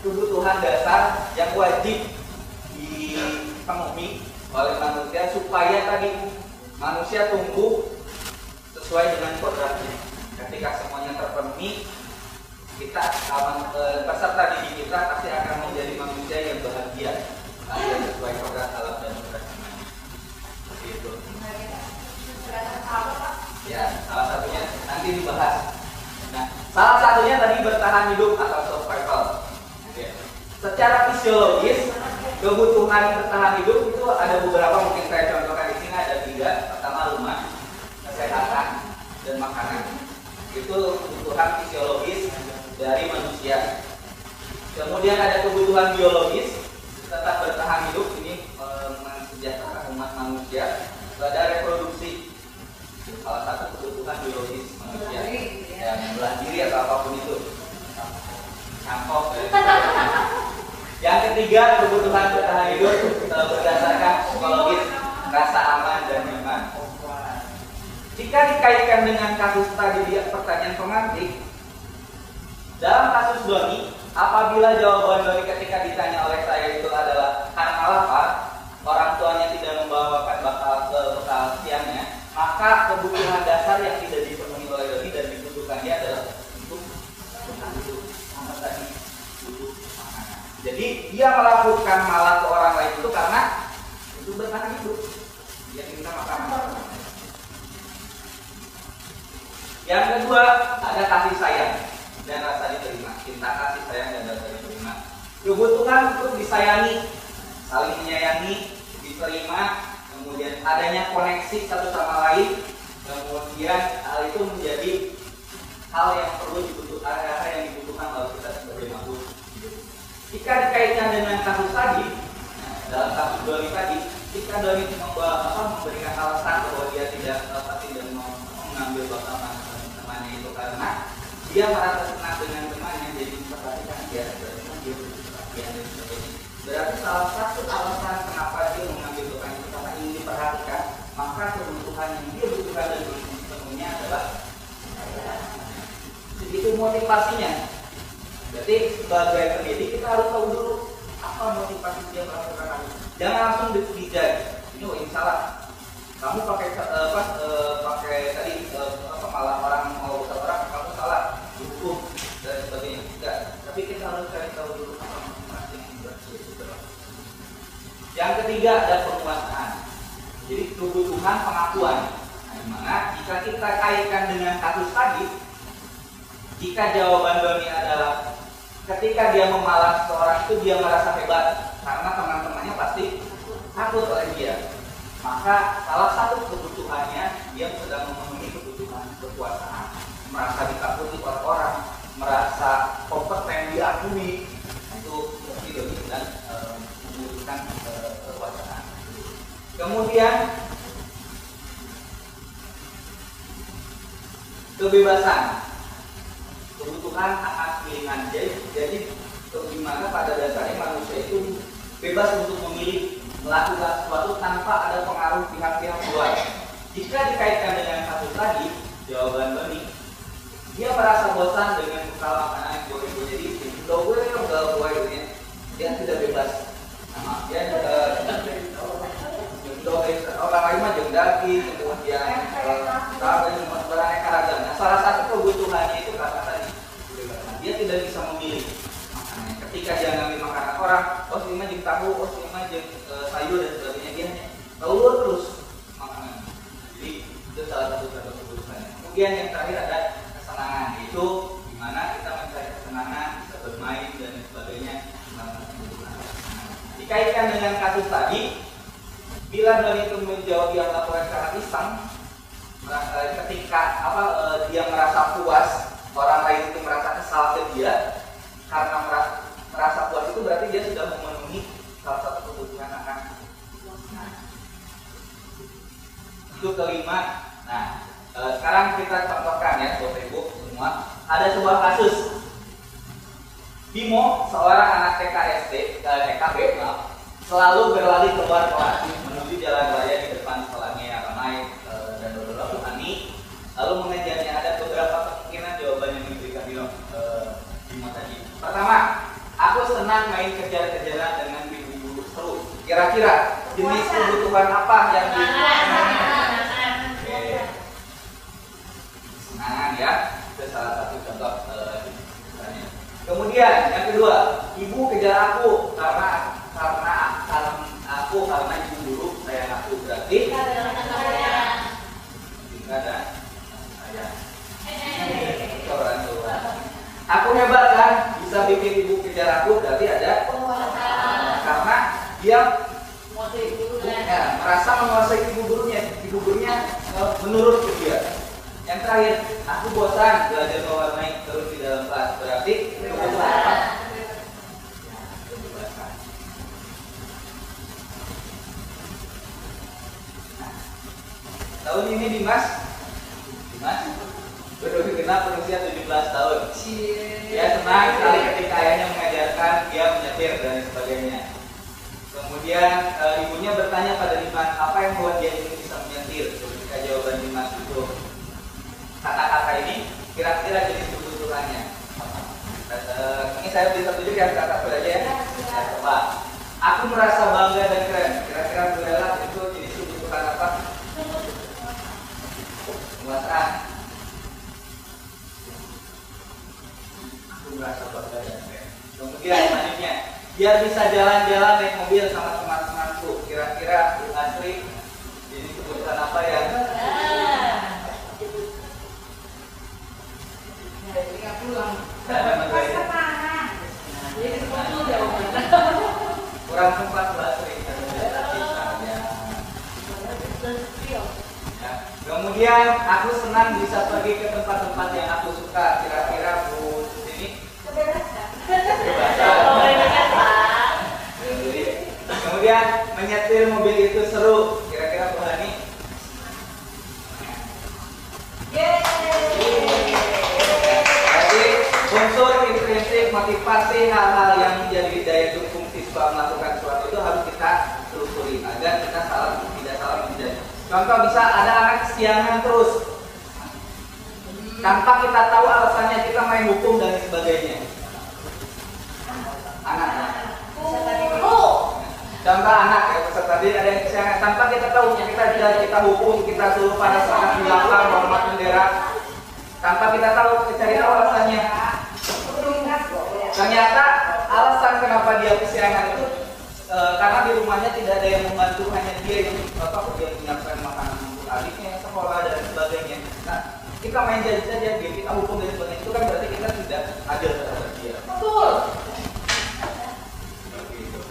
kebutuhan dasar yang wajib dipenuhi oleh manusia supaya tadi manusia tumbuh sesuai dengan kodratnya. Ketika semuanya terpenuhi, kita peserta didik kita pasti akan menjadi manusia yang bahagia, yang sesuai kodrat alam dan kodrat iman. Seperti itu. Ya, salah satunya nanti dibahas. Nah, salah satunya tadi bertahan hidup atau survival. Ya. Secara fisiologis, kebutuhan bertahan hidup itu ada beberapa, mungkin saya contohkan di sini ada 3. Pertama, rumah, kesehatan, dan makanan. Itu kebutuhan fisiologis dari manusia. Kemudian ada kebutuhan biologis, tetap bertahan hidup, ini mensejahterakan umat manusia. Ada reproduksi, salah satu kebutuhan biologis manusia, ya, membelah diri atau apapun itu. Campok. Yang ketiga, kebutuhan bertahan hidup berdasarkan psikologis, rasa aman dan nyaman. Jika dikaitkan dengan kasus tadi dia pertanyaan pemantik, dalam kasus Doni, apabila jawaban Doni ketika ditanya oleh saya itu adalah karena lapar, orang tuanya tidak membawakan bekal siangnya, maka kebutuhan dasar yang tidak dipenuhi oleh Doni dan dibutuhkan dia adalah untuk bertahan hidup. Sama tadi butuh makanan. Jadi dia melakukan malah ke orang lain itu karena untuk bertahan hidup. Dia minta makanan. Yang kedua, ada kasih sayang dan rasa diterima. Cinta, kasih sayang dan rasa diterima. Kebutuhan untuk disayangi, saling menyayangi, diterima, kemudian adanya koneksi satu sama lain, kemudian hal itu menjadi hal yang perlu dibutuhkan, hal yang dibutuhkan oleh kita sebagai makhluk hidup. Jika dikaitkan dengan kasus tadi, dalam kasus Doni tadi, jika Doni memberikan alasan bahwa dia tidak mau mengambil bakal temannya itu karena dia merasa senang dengan temannya, jadi memperhatikan dia perhatian dan sebagainya. Berarti salah satu alasan kenapa dia mengambil bekal itu karena ingin diperhatikan, maka kebutuhan yang dia butuhkan dan sepenuhnya adalah itu motivasinya. Jadi sebagai pendidik kita harus tahu dulu apa motivasi dia melakukan hal itu. Jangan langsung dijudge. Ini ini salah. Kamu pakai tadi malah orang mau besar orang, kamu salah, dihukum dan sebagainya. Enggak. Tapi kita harus cari tahu dulu apa motivasi. ketiga ada penguasaan. Jadi kebutuhan pengakuan. Nah, dimana jika kita kaitkan dengan kasus tadi, jika jawaban Doni adalah ketika dia memalas seorang itu dia merasa hebat karena teman-temannya pasti takut oleh dia. Maka salah satu kebutuhannya dia sedang memenuhi kebutuhan kekuasaan, merasa ditakuti oleh orang, merasa kompeten diakui. Itu Doni dan membutuhkan kekuasaan. Kemudian kebebasan, kebutuhan atas pilihan. Jadi bagaimana pada dasarnya manusia itu bebas untuk memilih melakukan sesuatu tanpa ada pengaruh pihak-pihak luar. Jika dikaitkan dengan kasus tadi, jawaban Doni, dia merasa bosan dengan bekal makanan yang gue jadi dia tidak bebas. Nah, dia orang lain mah jeung daging, kemudian beraneka ragam. Nah, salah satu kebutuhannya itu kata tadi, dia tidak bisa memilih makanannya. Ketika dia ngambil makanan orang, oh ini mah jeung tahu, oh ini mah jeung sayur dan sebagainya, dia hanya keluar terus makanan. Jadi itu salah satu kebutuhannya. Kemudian yang terakhir ada kesenangan, yaitu dimana kita mencari kesenangan, bisa bermain dan sebagainya. Dikaitkan dengan kasus tadi, bila Doni itu menjawab yang laporan secara iseng, ketika dia merasa puas, orang lain itu merasa kesal ke dia, karena merasa puas itu berarti dia sudah memenuhi salah satu kebutuhan akan. Nah, itu kelima. Nah, sekarang kita contohkan ya, Bapak Ibu semua. Ada sebuah kasus. Bimo, seorang anak TKB, selalu berlari keluar kelas menuju jalan raya di depan sekolahnya yang ramai dan beberapa petani. Lalu mengejarnya. Ada beberapa kemungkinan jawaban yang diberikan Bimo tadi. Pertama, aku senang main kejar-kejaran dengan ibu-ibu seru. Kira-kira jenis kebutuhan apa yang kesenangan ya, itu salah satu contoh. Kemudian yang kedua, ibu kejar aku karena ibu guru sayang aku, berarti tinggal dan sayang. Aku hebat kan, bisa bikin ibu kejar aku, berarti ada karena dia merasa menguasai ibu gurunya menurut dia. Yang terakhir, aku bosan belajar mewarnai terus di dalam kelas, berarti kebutuhan apa? Kebebasan. Tahun ini Dimas baru genap berusia 17 tahun. Dia senang sekali ketika ayahnya mengajarkan dia menyetir dan sebagainya. Kemudian ibunya bertanya pada Dimas, apa yang membuat dia ingin bisa menyetir? Ketika jawaban Dimas itu kata-kata ini, kira-kira jenis kebutuhannya. Ini saya beri petunjuk ya, kata aja ya. Coba. Aku merasa bangga dan keren. Kira-kira berlela itu jenis kebutuhan apa? Penguasaan. Aku merasa bangga dan keren. Kemudian selanjutnya, biar bisa jalan-jalan naik mobil sama teman-temanku. Kira-kira Bu Asri jenis kebutuhan apa ya? Kurang sempat bahasa Kemudian aku senang bisa pergi ke tempat-tempat yang aku suka. Kira-kira Bu ini kemudian menyetir mobil itu seru. Kira-kira Bu Hani. Unsur intrinsik motivasi hal-hal yang menjadi daya dukung siswa melakukan sesuatu itu harus kita telusuri agar kita tidak salah menjadi. Contoh, bisa ada anak kesiangan terus tanpa kita tahu alasannya, kita main hukum dan sebagainya. Anak. Contoh anak ya, peserta tadi ada yang kesiangan tanpa kita tahu, kita hukum, kita suruh pada saat di belakang hormat bendera tanpa kita tahu, kita cari tahu alasannya. Ternyata alasan kenapa dia kesiangan itu karena di rumahnya tidak ada yang membantu, hanya dia yang menyiapkan makanan untuk adiknya, sekolah dan sebagainya. Nah, kita main janji saja, kita hukum dan sebagainya, itu kan berarti kita tidak adil terhadap dia. Betul. Seperti itu.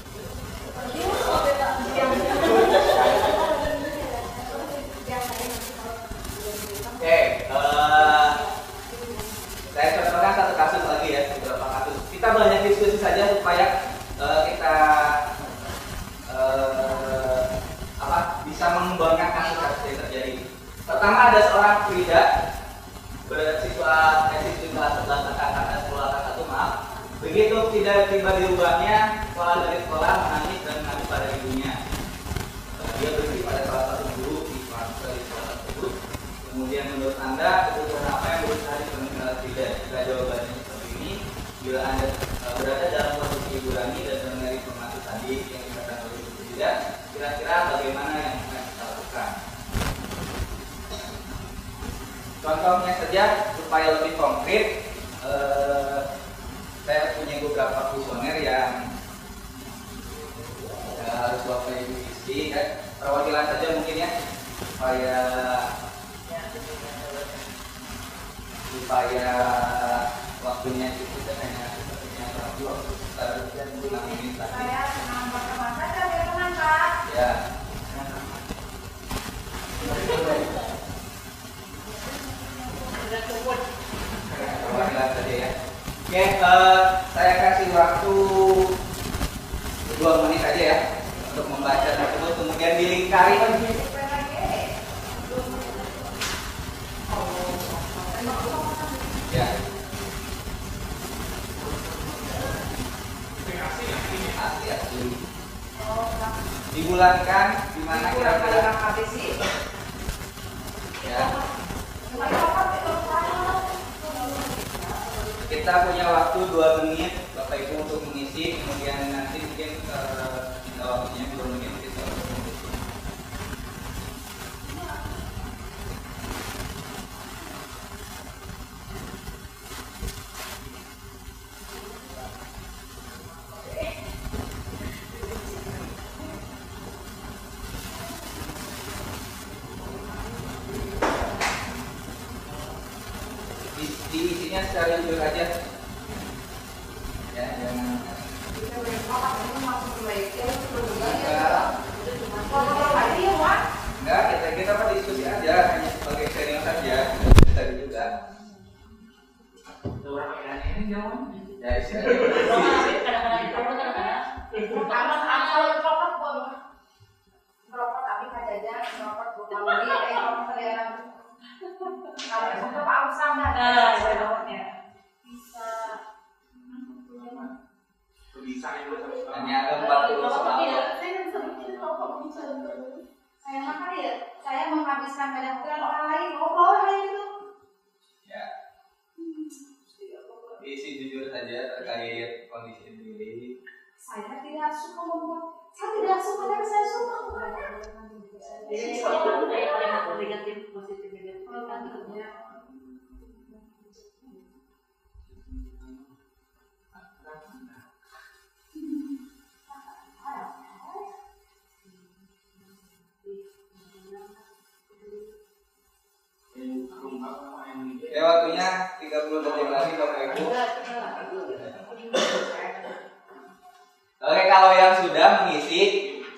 Oke, saya contohkan satu kasus lagi ya, beberapa kasus. Kita banyak diskusi saja supaya kita bisa mengembangkan kasus-kasus yang terjadi. Pertama, ada seorang Frida, siswa kelas 11 angkatan sekolah kelas 1, maaf. Begitu tidak tiba di rumahnya, dari sekolah menangis dan mengadu pada ibunya. Dia berhenti pada salah satu guru di sekolah tersebut. Kemudian menurut Anda, kebutuhan apa yang berusaha dipenuhi oleh Frida? Jika jawabannya seperti ini, bila Anda berada dalam posisi Ibu Rani dan mendengar informasi tadi yang dikatakan oleh Ibu Frida, kira-kira bagaimana yang akan kita lakukan? Contohnya saja supaya lebih konkret, saya punya beberapa kuesioner yang harus Bapak Ibu isi, kan? Perwakilan saja mungkin ya, supaya waktunya cukup dan hanya waktu sekitar 6 menit tadi. Saya nambah teman saja biar tenang, Pak. Ya. Perwakilan saja ya. Oke, saya kasih waktu 2 menit saja ya untuk membaca tersebut, kemudian dilingkari. Ya. Asli. Dibulatkan di mana kira-kira? Ya. Kita punya waktu 2 menit Bapak Ibu untuk mengisi, kemudian nanti mungkin waktunya 2 menit kita mengisi. Diisinya secara jujur aja. Ya, jangan. Enggak, kita berdiskusi aja, hanya sebagai sharing saja. Tadi juga. Orang ini jauh. Ya, Merokok tapi kajaja, merokok bukan lagi, merokok terlihat. Kalau itu Pak Usam dah. Bisa hanya ada 40 soal. Saya makan ya, saya menghabiskan banyak pikiran orang lain, ngobrol itu. Ya. Isi jujur saja terkait kondisi diri. Saya tidak suka membuat, saya tidak suka tapi saya suka bukannya. Jadi kalau kayak negatif positif negatif kan Ya, waktunya 30 detik lagi Bapak Ibu. Oke, kalau yang sudah mengisi,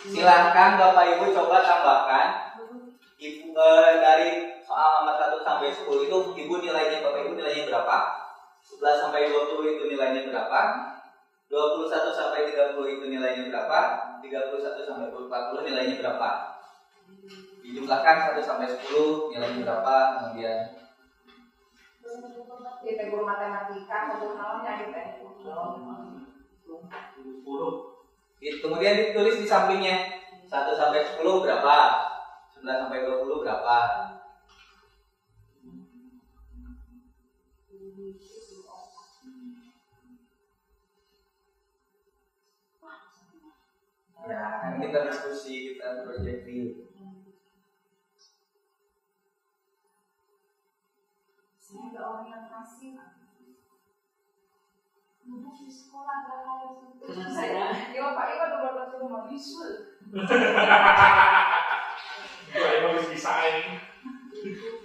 silahkan Bapak Ibu coba tambahkan. Dari soal nomor 1 sampai 10 itu Ibu nilainya, Bapak Ibu nilainya berapa? 11 sampai 20 itu nilainya berapa? 21 sampai 30 itu nilainya berapa? 31 sampai 40 nilainya berapa? Dijumlahkan 1 sampai 10 nilainya berapa? Kemudian Kita guru matematika, guru naonnya gitu. Kemudian ditulis di sampingnya 1 sampai 10 berapa? 11 sampai 20 berapa? Ya, kan kita diskusi, kita project view. Saya ada orang yang kasih. duduk di sekolah dan hal yang Dengan saya. ya Pak Iwan udah berarti rumah bisul. Wah, emang harus bisain.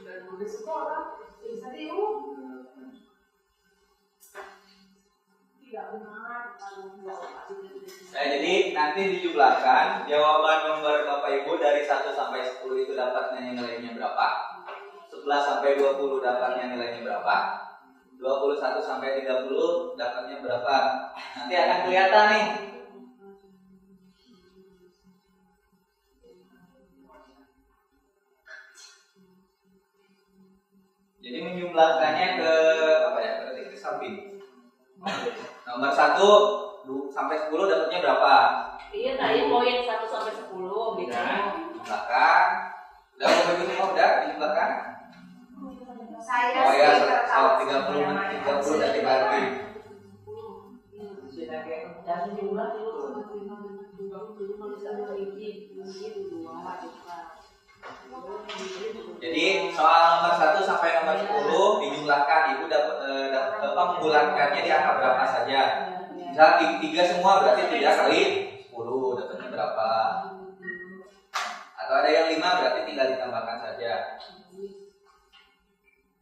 Dan di sekolah bisa diurut. Tidak benar. Nah, jadi nanti dijumlahkan jawaban nomor Bapak Ibu dari 1 sampai 10 itu dapatnya nilainya berapa? 11 sampai 20 dapatnya nilainya berapa? 21 sampai 30 dapatnya berapa? Nanti akan kelihatan nih. Jadi menjumlahkannya ke apa ya? Berarti ke samping. Nomor 1 sampai 10 dapatnya berapa? Iya, tadi poin 1 sampai 10 gitu. Jumlahkan. Udah Bapak Ibu semua udah dijumlahkan? Saya Oh ya, sih tertawa 30 dan dibagi. Sudah kayak dan jumlah Jadi soal nomor 1 sampai nomor 10 dijumlahkan, Ibu dapat membulatkannya di angka berapa saja. Misal 3 semua berarti 3 kali 10 dapatnya berapa? Atau ada yang 5 berarti tinggal ditambahkan saja.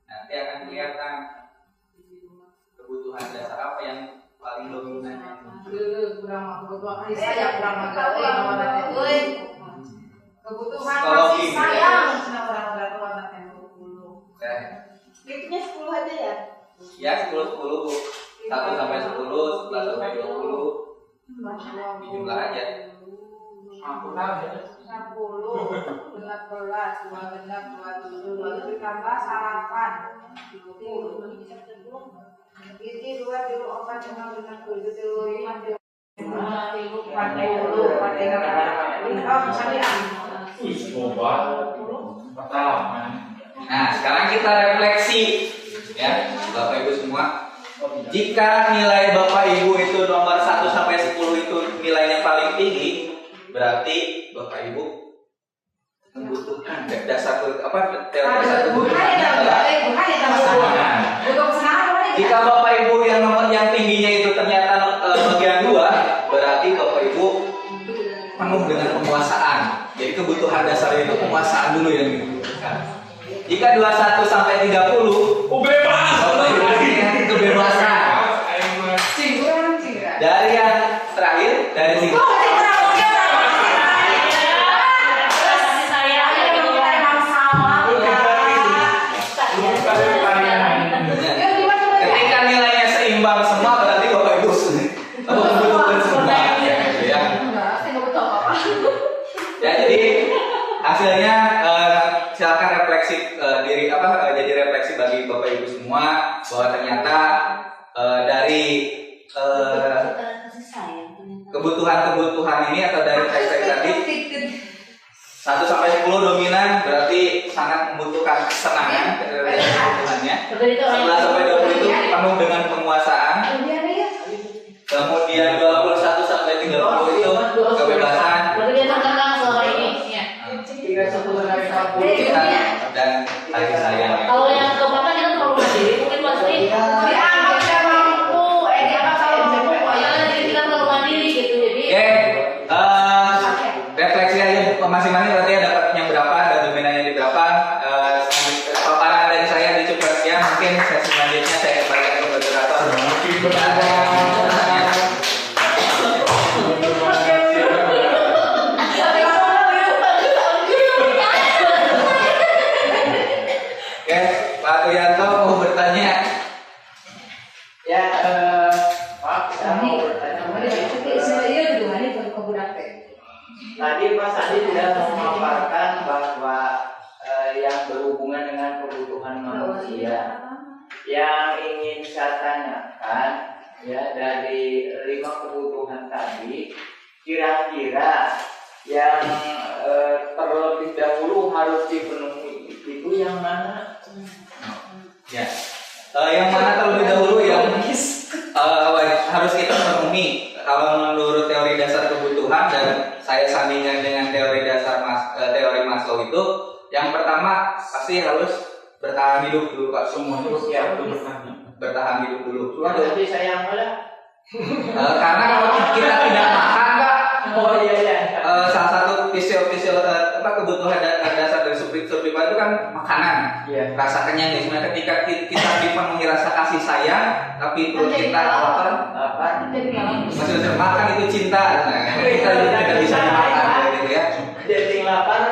Nanti akan kelihatan kebutuhan dasar apa yang paling dominan. kurang kebutuhan saya kurang kebutuhan Psikologi. kasih sayang orang-orang tua anaknya 20. Hitungnya 10 aja ya. Ya 10 Bu. 1 sampai 10, 11 sampai 20 dijumlah aja. 10, 14, 12, 27, lalu ditambah sarapan 20. Ini 2, 4, 5, 6, 7, 5, 40. Wih, coba. Pertama. Nah, sekarang kita refleksi ya, Bapak Ibu semua. Jika nilai Bapak Ibu itu nomor 1 sampai 10 itu nilainya paling tinggi, berarti Bapak Ibu membutuhkan dasar apa teori dasar kebutuhannya adalah kesenangan. Jika Bapak Ibu yang nomor yang tingginya itu ternyata bagian 2, berarti Bapak Ibu penuh dengan penguasaan. Jadi kebutuhan dasar itu penguasaan dulu yang dibutuhkan. Jika 21 sampai 30, bebas. Bapak Ibu punya kebebasan. Dari yang terakhir, dari sini. Ketika nilainya seimbang semua, berarti Bapak Ibu membutuhkan semua. Ya. Ya, jadi hasilnya silakan refleksi diri jadi refleksi bagi Bapak Ibu semua bahwa ternyata dari kebutuhan ini atau dari teks tadi 1 sampai 10 dominan berarti sangat membutuhkan kesenangan dari kebutuhannya. 11 sampai 20 itu penuh dengan penguasaan. Kemudian 21 sampai 30 itu kebebasan. Dan kasih sayang. Kalau yang keempat kita terlalu mandiri, mungkin pasti dianggap tidak mampu, dianggap kalau mampu, jadi kita terlalu mandiri gitu. Jadi refleksi aja masing-masing berarti ya dapatnya berapa dan dominannya di berapa. Paparan dari saya dicepat ya, mungkin sesi selanjutnya saya kembalikan ke moderator. Oke, Pak Tuyanto mau bertanya. Ya, Pak, saya mau bertanya. Tadi Mas Adi sudah memaparkan bahwa yang berhubungan dengan kebutuhan manusia. Yang ingin saya tanyakan, ya dari 5 kebutuhan tadi, kira-kira yang terlebih dahulu harus dipenuhi itu yang mana? Ya, yang mana terlebih dahulu yang harus kita penuhi? Kalau menurut teori dasar kebutuhan dan saya sandingkan dengan teori dasar teori Maslow itu, yang pertama pasti harus bertahan hidup dulu Pak. Semua itu Ya, harus bertanya. Bertahan hidup dulu. Berarti saya yang mana? Karena kalau kita tidak makan, Pak, salah satu kebutuhan dasar dari subprimat itu kan makanan. Iya. Rasa kenyang. Sebenarnya ketika kita dipenuhi rasa kasih sayang, tapi perut kita lapar, masih bisa makan itu cinta. Nah, kita tidak bisa dimakan, gitu ya. Jadi lapar.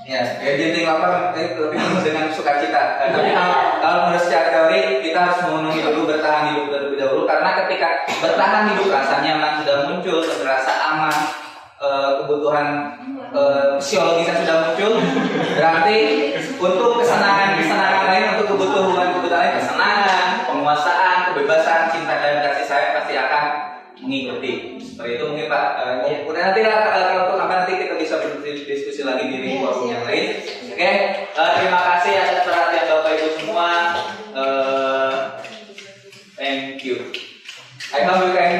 Ya, jadi lapar lebih penuh dengan sukacita. Tapi kalau menurut secara teori kita harus memenuhi dulu, bertahan hidup terlebih dahulu, karena ketika bertahan hidup rasa nyaman sudah muncul, rasa aman, kebutuhan fisiologisnya sudah muncul, berarti untuk kesenangan lain, untuk kebutuhan lain, kesenangan, penguasaan, kebebasan, cinta dan kasih sayang pasti akan mengikuti. Seperti itu mungkin Pak. Kemudian nanti kalau nanti kita bisa berdiskusi lagi di forum yang lain. Oke, terima kasih atas perhatian Bapak Ibu semua. Thank you. I hope you can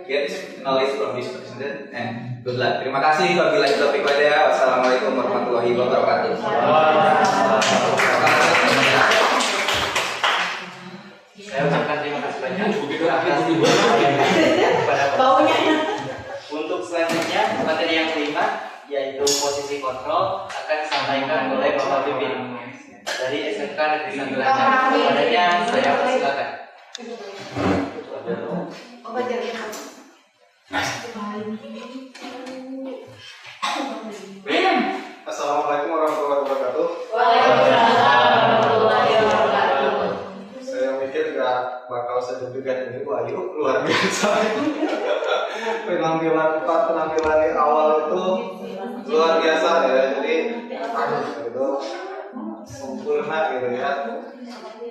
get knowledge from this presentation and good luck. Terima kasih. Wabillahi taufiq wal hidayah. Wassalamualaikum warahmatullahi wabarakatuh. Saya ucapkan terima kasih banyak untuk selanjutnya materi yang kelima, yaitu posisi kontrol, akan disampaikan oleh Bapak Bibin dari SMK Negeri Sambilangan. Kepadanya saya persilakan. Assalamualaikum warahmatullahi wabarakatuh. Saya mikir gak bakal sedegan ini, wah yuk luar biasa. penampilan di awal itu luar biasa ya, jadi itu sempurna gitu ya.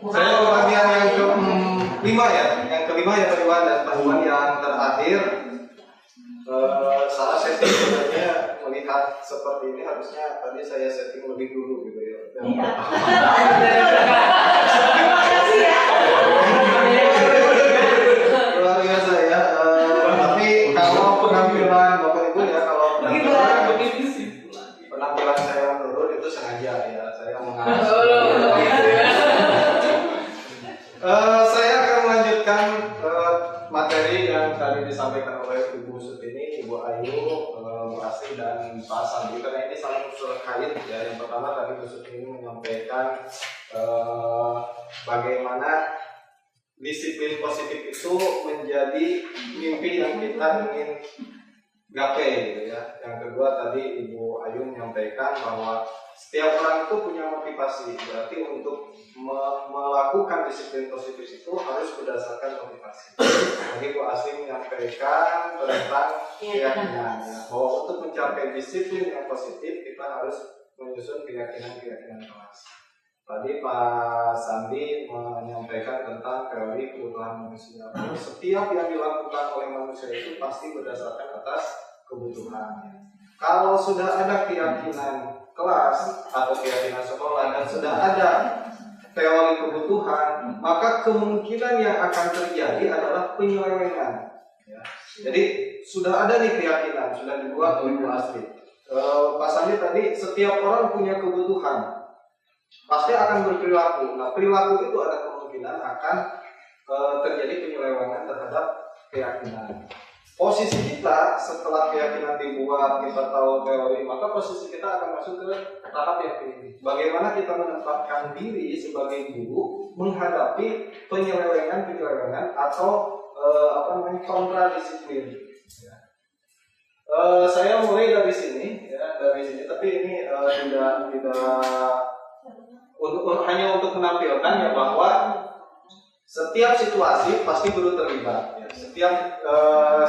Saya bagian yang kelima ya Pak Iwan, dan Pak Iwan yang terakhir. Saat setting sebenarnya melihat seperti ini harusnya tadi saya setting lebih dulu gitu ya. Luar biasa ya. Tapi kalau penampilan Bapak Ibu ya, kalau penampilan saya menurun itu sengaja ya, saya mengalas. Saya akan melanjutkan materi yang tadi disampaikan oleh Ibu Sutini, Ibu Ayu, Bu Asri, dan Pak Sandi, karena ini saling terkait ya. Yang pertama tadi Bu Sutini menyampaikan bagaimana disiplin positif itu menjadi mimpi yang kita ingin gapai gitu ya. Yang kedua tadi Ibu Ayu menyampaikan bahwa setiap orang itu punya motivasi, berarti untuk melakukan disiplin positif itu harus berdasarkan motivasi. Jadi Bu Asri menyampaikan tentang keyakinan bahwa untuk mencapai disiplin yang positif kita harus menyusun keyakinan keras. Tadi Pak Sandi menyampaikan tentang teori kebutuhan manusia. Setiap yang dilakukan oleh manusia itu pasti berdasarkan atas kebutuhan. Kalau sudah ada keyakinan kelas atau keyakinan sekolah dan sudah ada teori kebutuhan, maka kemungkinan yang akan terjadi adalah penyelewengan. Ya. Jadi sudah ada nih keyakinan, sudah dibuat oleh Bu Asri. Pak Sandi tadi, setiap orang punya kebutuhan, pasti akan berperilaku. Nah, perilaku itu ada kemungkinan akan terjadi penyelewengan terhadap keyakinan. Posisi kita setelah keyakinan dibuat, kita tahu teori, maka posisi kita akan masuk ke tahap yang ini. Bagaimana kita menempatkan diri sebagai guru menghadapi penyelewengan atau kontradisiplin. Ya. Saya mulai dari sini, ya, tapi ini tidak hanya untuk menampilkan ya bahwa setiap situasi pasti guru terlibat. Ya. Setiap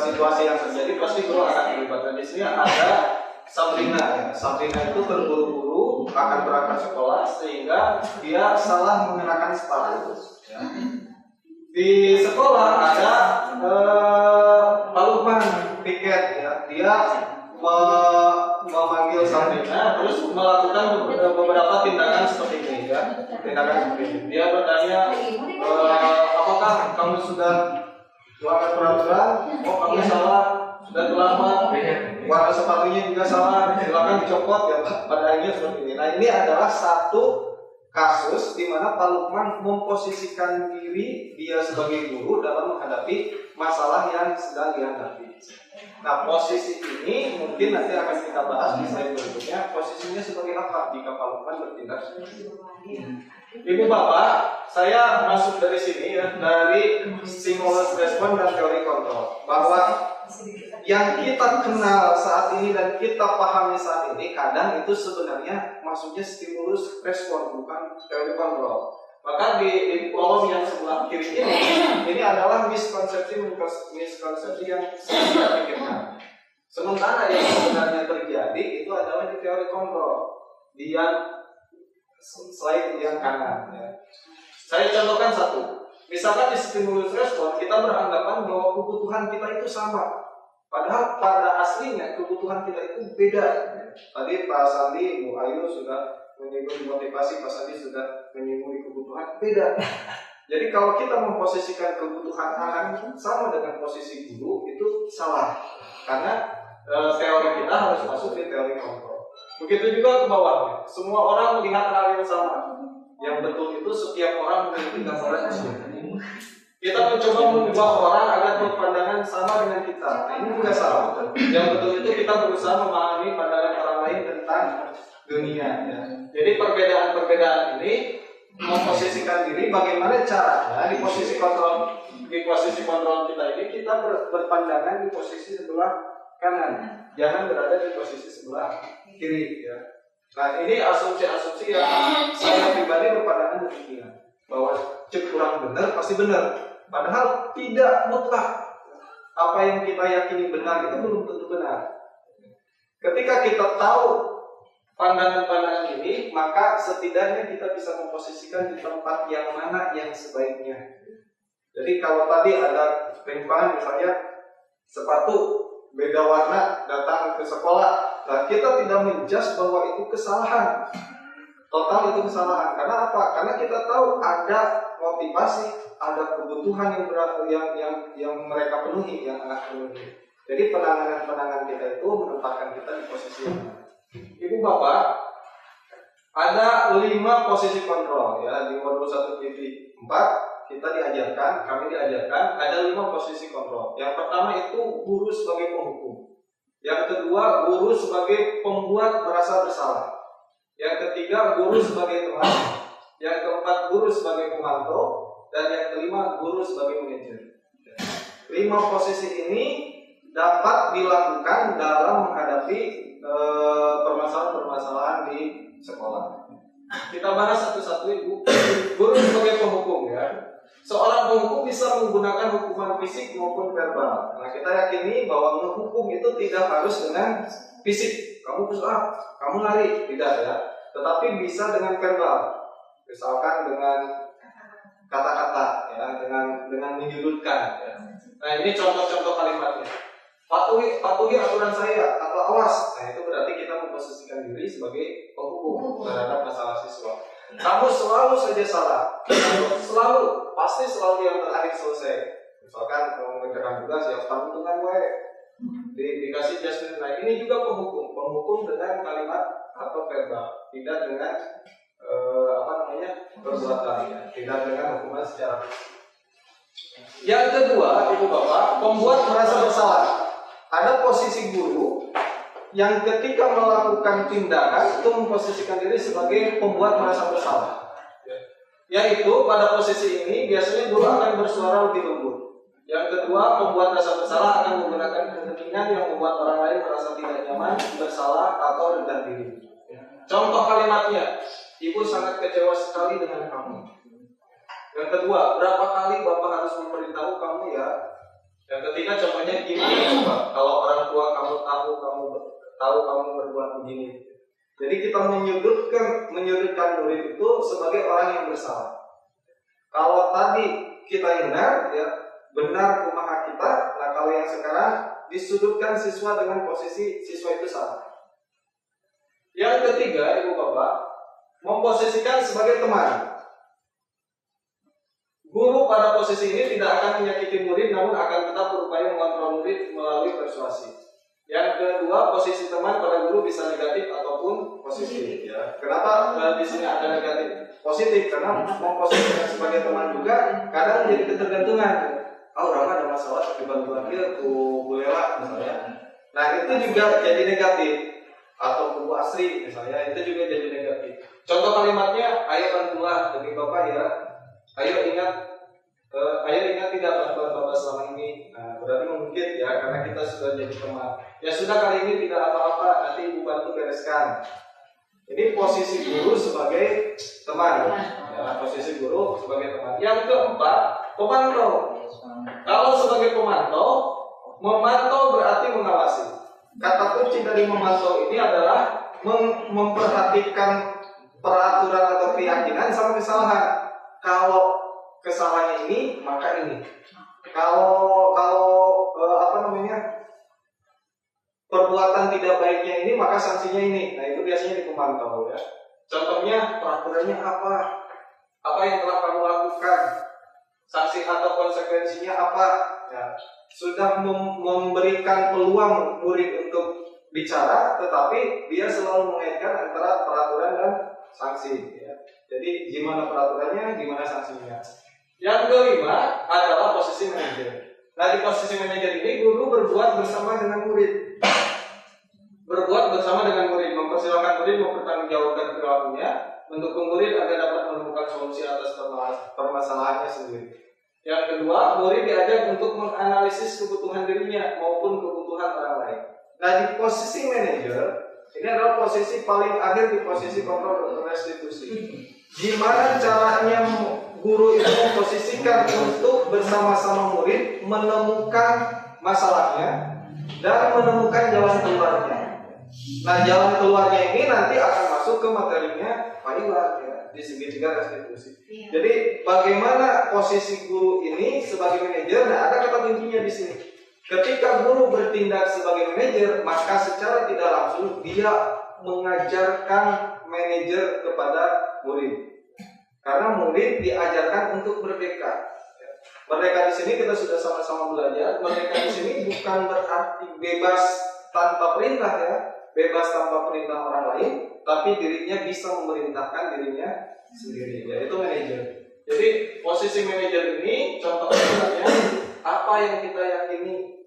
situasi yang terjadi pasti guru akan terlibat. Dan di sini ada Sabrina. Ya. Sabrina itu terburu-buru akan berangkat sekolah sehingga dia salah mengenakan sepatu. Ya. Di sekolah ada Pak Lukman piket. Ya. Dia memanggil Sabrina terus melakukan beberapa tindakan seperti ini ya. Dia bertanya, apakah kamu sudah melanggar peraturan? Oh, kamu salah, sudah terlambat, warna sepatunya juga salah, silakan dicopot ya Pak. Pada akhirnya seperti ini. Nah, ini adalah satu kasus di mana Pak Lukman memposisikan diri dia sebagai guru dalam menghadapi masalah yang sedang dihadapi. Nah, posisi ini mungkin nanti akan kita bahas di slide berikutnya. Posisinya seperti apa jika Pak Lukman bertindak? Ibu Bapak, saya masuk dari sini ya, dari stimulus respon dan teori kontrol, bahwa yang kita kenal saat ini dan kita pahami saat ini kadang itu sebenarnya maksudnya stimulus respon, bukan teori kontrol. Maka di kolom yang sebelah kiri ini adalah miskonsepsi yang saya pikirkan. Sementara yang sebenarnya terjadi itu adalah di teori kontrol, di yang slide yang kanan. Ya. Saya contohkan satu. Misalkan di stimulus respon kita beranggapan bahwa kebutuhan kita itu sama. Padahal pada aslinya kebutuhan kita itu beda. Tadi Pak Sandi, Bu Ayu sudah menyinggung motivasi, Pak Sandi sudah menyinggung kebutuhan beda. Jadi kalau kita memposisikan kebutuhan anak sama dengan posisi guru itu salah. Karena teori kita harus masuk di teori kontrol. Begitu juga ke bawahnya. Semua orang melihat hal yang sama. Yang betul itu setiap orang memiliki gambaran sendiri. Kita mencoba mengubah orang agar berpandangan sama dengan kita. Nah, ini juga salah. Yang betul itu kita berusaha memahami pandangan orang lain tentang dunia. Ya. Jadi perbedaan-perbedaan ini memposisikan diri bagaimana caranya di posisi kontrol kita ini kita berpandangan di posisi sebelah kanan, jangan berada di posisi sebelah kiri. Ya. Nah, ini asumsi-asumsi yang saya pribadi berpandangan demikian, bahwa cek kurang benar pasti benar. Padahal tidak mutlak. Apa yang kita yakini benar itu belum tentu benar. Ketika kita tahu pandangan-pandangan ini, maka setidaknya kita bisa memposisikan di tempat yang mana yang sebaiknya. Jadi kalau tadi ada penyimpangan, misalnya sepatu beda warna datang ke sekolah, nah kita tidak menjudge bahwa itu kesalahan. Total itu kesalahan. Karena apa? Karena kita tahu ada motivasi, ada kebutuhan yang mereka penuhi, yang anak penuhi. Jadi penanganan kita itu menempatkan kita di posisi yang mana. Ibu Bapak, ada 5 posisi kontrol ya di modul 1.4 kami diajarkan ada 5 posisi kontrol. Yang pertama itu guru sebagai penghukum. Yang kedua guru sebagai pembuat merasa bersalah. Yang ketiga guru sebagai teman. Yang keempat guru sebagai pemantau. Dan yang kelima guru sebagai manajer. 5 posisi ini dapat dilakukan dalam menghadapi permasalahan-permasalahan di sekolah. Kita bahas satu-satu, Ibu. Guru sebagai penghukum ya. Seorang penghukum bisa menggunakan hukuman fisik maupun verbal. Nah, kita yakini bahwa menghukum itu tidak harus dengan fisik. Kamu push up, kamu lari, tidak ya. Tetapi bisa dengan verbal. Misalkan dengan kata-kata ya, dengan menyudutkan ya. Nah, ini contoh-contoh kalimatnya. Patuhi aturan saya atau awas. Nah, itu berarti kita memposisikan diri sebagai penghukum terhadap masalah siswa. Kamu selalu saja salah. Pasti selalu yang terakhir selesai. Misalkan kamu mengerjakan tugas ya tanggungan gue. Dikasih judgment. Nah, ini juga penghukum dengan kalimat atau verbal, tidak dengan perbuatan ya, tidak dengan hukuman secara fisik. Yang kedua, Ibu Bapak, pembuat merasa bersalah. Ada posisi guru yang ketika melakukan tindakan itu memposisikan diri sebagai pembuat merasa bersalah. Yaitu pada posisi ini biasanya guru akan bersuara lebih lembut. Yang kedua, pembuat merasa bersalah akan menggunakan kepentingan yang membuat orang lain merasa tidak nyaman, bersalah atau rendah diri. Contoh kalimatnya, Ibu sangat kecewa sekali dengan kamu. Yang kedua, berapa kali Bapak harus memberitahu kamu ya? Yang ketiga, contohnya gimana coba kalau orang tua kamu tahu kamu berbuat begini. Jadi kita menyudutkan murid itu sebagai orang yang bersalah. Kalau tadi kita ingat ya benar kumaha kita, nah kalau yang sekarang disudutkan siswa dengan posisi siswa itu salah. Yang ketiga, Ibu Bapak, memposisikan sebagai teman. Guru pada posisi ini tidak akan menyakiti murid, namun akan tetap berupaya mengontrol murid melalui persuasi. Yang kedua, posisi teman pada guru bisa negatif ataupun positif. Ya. Kenapa di sini ada negatif? Positif karena memposisikan sebagai teman juga kadang menjadi ketergantungan. orang ada masalah tapi bantuan dia ku Lela misalnya. Nah itu juga jadi negatif. Atau ku Asri misalnya, itu juga jadi negatif. Contoh kalimatnya, ayo bantulah demi Bapak ya. Ayo ingat tidak bantuan Bapak selama ini. Nah, berarti mungkin ya karena kita sudah jadi teman. Ya sudah, kali ini tidak apa-apa, nanti Ibu bantu bereskan. Ini posisi guru sebagai teman. Ya, posisi guru sebagai teman. Yang keempat, pemantau. Kalau sebagai pemantau, memantau berarti mengawasi. Kata kunci dari memantau ini adalah memperhatikan peraturan atau keyakinan sama kesalahan. Kalau kesalahannya ini, maka ini. Kalau perbuatan tidak baiknya ini, maka sanksinya ini. Nah itu biasanya dipemantau ya. Contohnya peraturannya apa? Apa yang telah kamu lakukan? Sanksi atau konsekuensinya apa? Ya, sudah memberikan peluang murid untuk bicara, tetapi dia selalu mengaitkan antara peraturan dan sanksi. Ya. Jadi gimana peraturannya, gimana sanksinya. Yang kelima adalah posisi manajer. Nah di posisi manajer ini guru berbuat bersama dengan murid. Berbuat bersama dengan murid, mempersilahkan murid mempertanggungjawabkan perilakunya, mendukung murid agar dapat menemukan solusi atas permasalahannya sendiri. Yang kedua, murid diajak untuk menganalisis kebutuhan dirinya maupun kebutuhan orang lain. Nah di posisi manajer, ini adalah posisi paling akhir di posisi kontrol dan restitusi. Gimana caranya guru itu memposisikan untuk bersama-sama murid menemukan masalahnya dan menemukan jalan keluarnya. Nah jalan keluarnya ini nanti akan masuk ke materinya Pak Iwan ya, di segitiga restitusi. Jadi bagaimana posisi guru ini sebagai manajer? Nah ada kata kuncinya di sini. Ketika guru bertindak sebagai manajer, maka secara tidak langsung dia mengajarkan manajer kepada murid. Karena murid diajarkan untuk merdeka. Merdeka di sini kita sudah sama-sama belajar. Merdeka di sini bukan berarti bebas tanpa perintah ya, bebas tanpa perintah orang lain, tapi dirinya bisa memerintahkan dirinya sendiri. Yaitu manajer. Jadi posisi manajer ini contohnya apa yang kita yakini.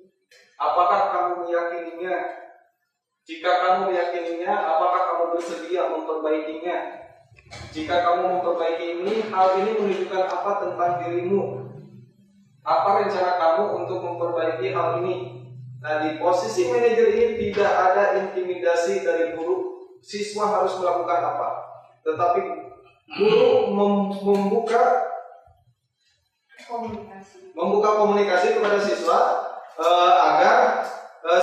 Apakah kamu meyakininya? Jika kamu meyakininya, apakah kamu bersedia memperbaikinya? Jika kamu memperbaiki ini, hal ini menunjukkan apa tentang dirimu? Apa rencana kamu untuk memperbaiki hal ini? Nah, di posisi manajer ini tidak ada intimidasi dari guru. Siswa harus melakukan apa? Tetapi guru membuka komunikasi kepada siswa agar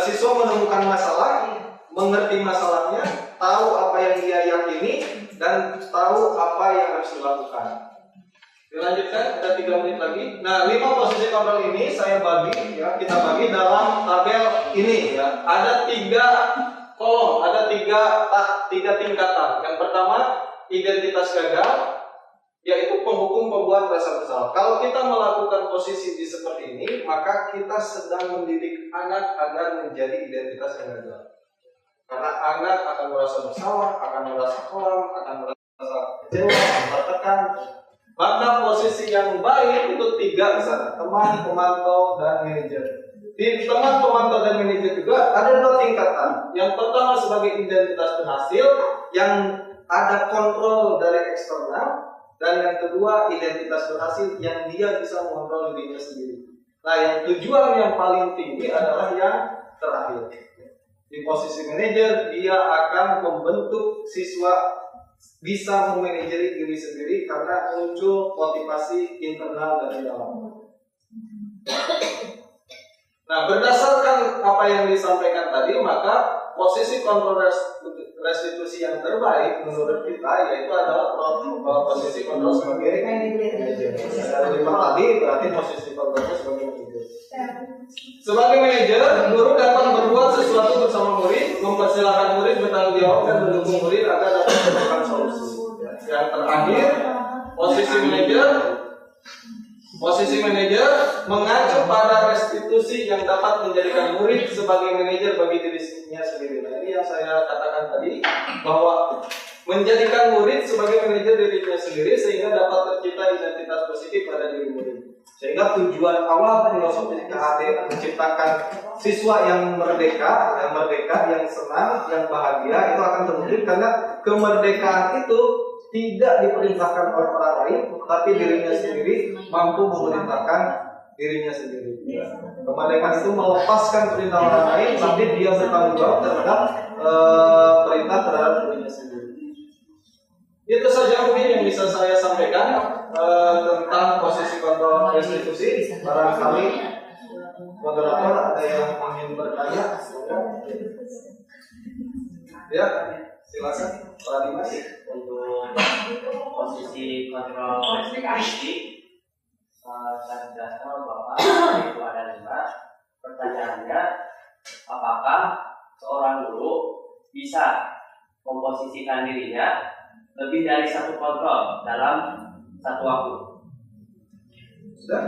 siswa menemukan masalah, mengerti masalahnya, tahu apa yang dia yakini, dan tahu apa yang harus dilakukan. Dilanjutkan, ada 3 menit lagi. Nah, 5 posisi kontrol ini saya bagi, ya, kita bagi dalam tabel ini. Ya. Ada 3 kolom, ada 3 tingkatan. Yang pertama, identitas gagal, yaitu penghukum pembuat rasa bersalah. Kalau kita melakukan posisi di seperti ini, maka kita sedang mendidik anak agar menjadi identitas yang gagal. Karena anak akan merasa bersalah, akan merasa kelam, akan merasa kecewa, tertekan. Maka posisi yang baik itu 3 di sana: teman, pemantau, dan manajer. Di teman, pemantau, dan manajer juga ada 2 tingkatan. Yang pertama sebagai identitas berhasil, yang ada kontrol dari eksternal, dan yang kedua identitas berhasil yang dia bisa mengontrol dirinya sendiri. Nah, yang tujuan yang paling tinggi adalah yang terakhir. Di posisi manajer, dia akan membentuk siswa bisa memanajeri diri sendiri karena muncul motivasi internal dari dalam. Nah, berdasarkan apa yang disampaikan tadi, maka posisi kontrol restitusi yang terbaik menurut kita yaitu adalah posisi kontrol sebagai manajer. Dari tadi berarti posisi kontrolnya sebagai manajer. Sebagai manajer, guru dapat berbuat sesuatu bersama murid, mempersilahkan murid bertanggung jawab dan mendukung murid agar dapat menemukan solusi. Yang terakhir, posisi manajer mengacu pada restitusi yang dapat menjadikan murid sebagai manajer bagi dirinya sendiri. Nah, ini yang saya katakan tadi, bahwa menjadikan murid sebagai manajer dirinya sendiri sehingga dapat tercipta identitas positif pada diri murid. Sehingga tujuan awal filosofi KHD menciptakan siswa yang merdeka, yang senang, yang bahagia itu akan terwujud karena kemerdekaan itu tidak diperintahkan oleh orang lain, tapi dirinya sendiri mampu memerintahkan dirinya sendiri. Kemerdekaan itu melepaskan perintah orang lain, tapi dia bertanggung jawab terhadap perintah terhadap dirinya sendiri. Itu saja mungkin yang bisa saya sampaikan tentang posisi kontrol restitusi. Barangkali moderator ada yang ingin bertanya? Ya, silakan Pak Dimas. Untuk posisi kontrol restitusi saya jelaskan Bapak itu ada 5. Pertanyaannya, apakah seorang guru bisa memposisikan dirinya lebih dari satu kontrol dalam satu waktu? Sudah?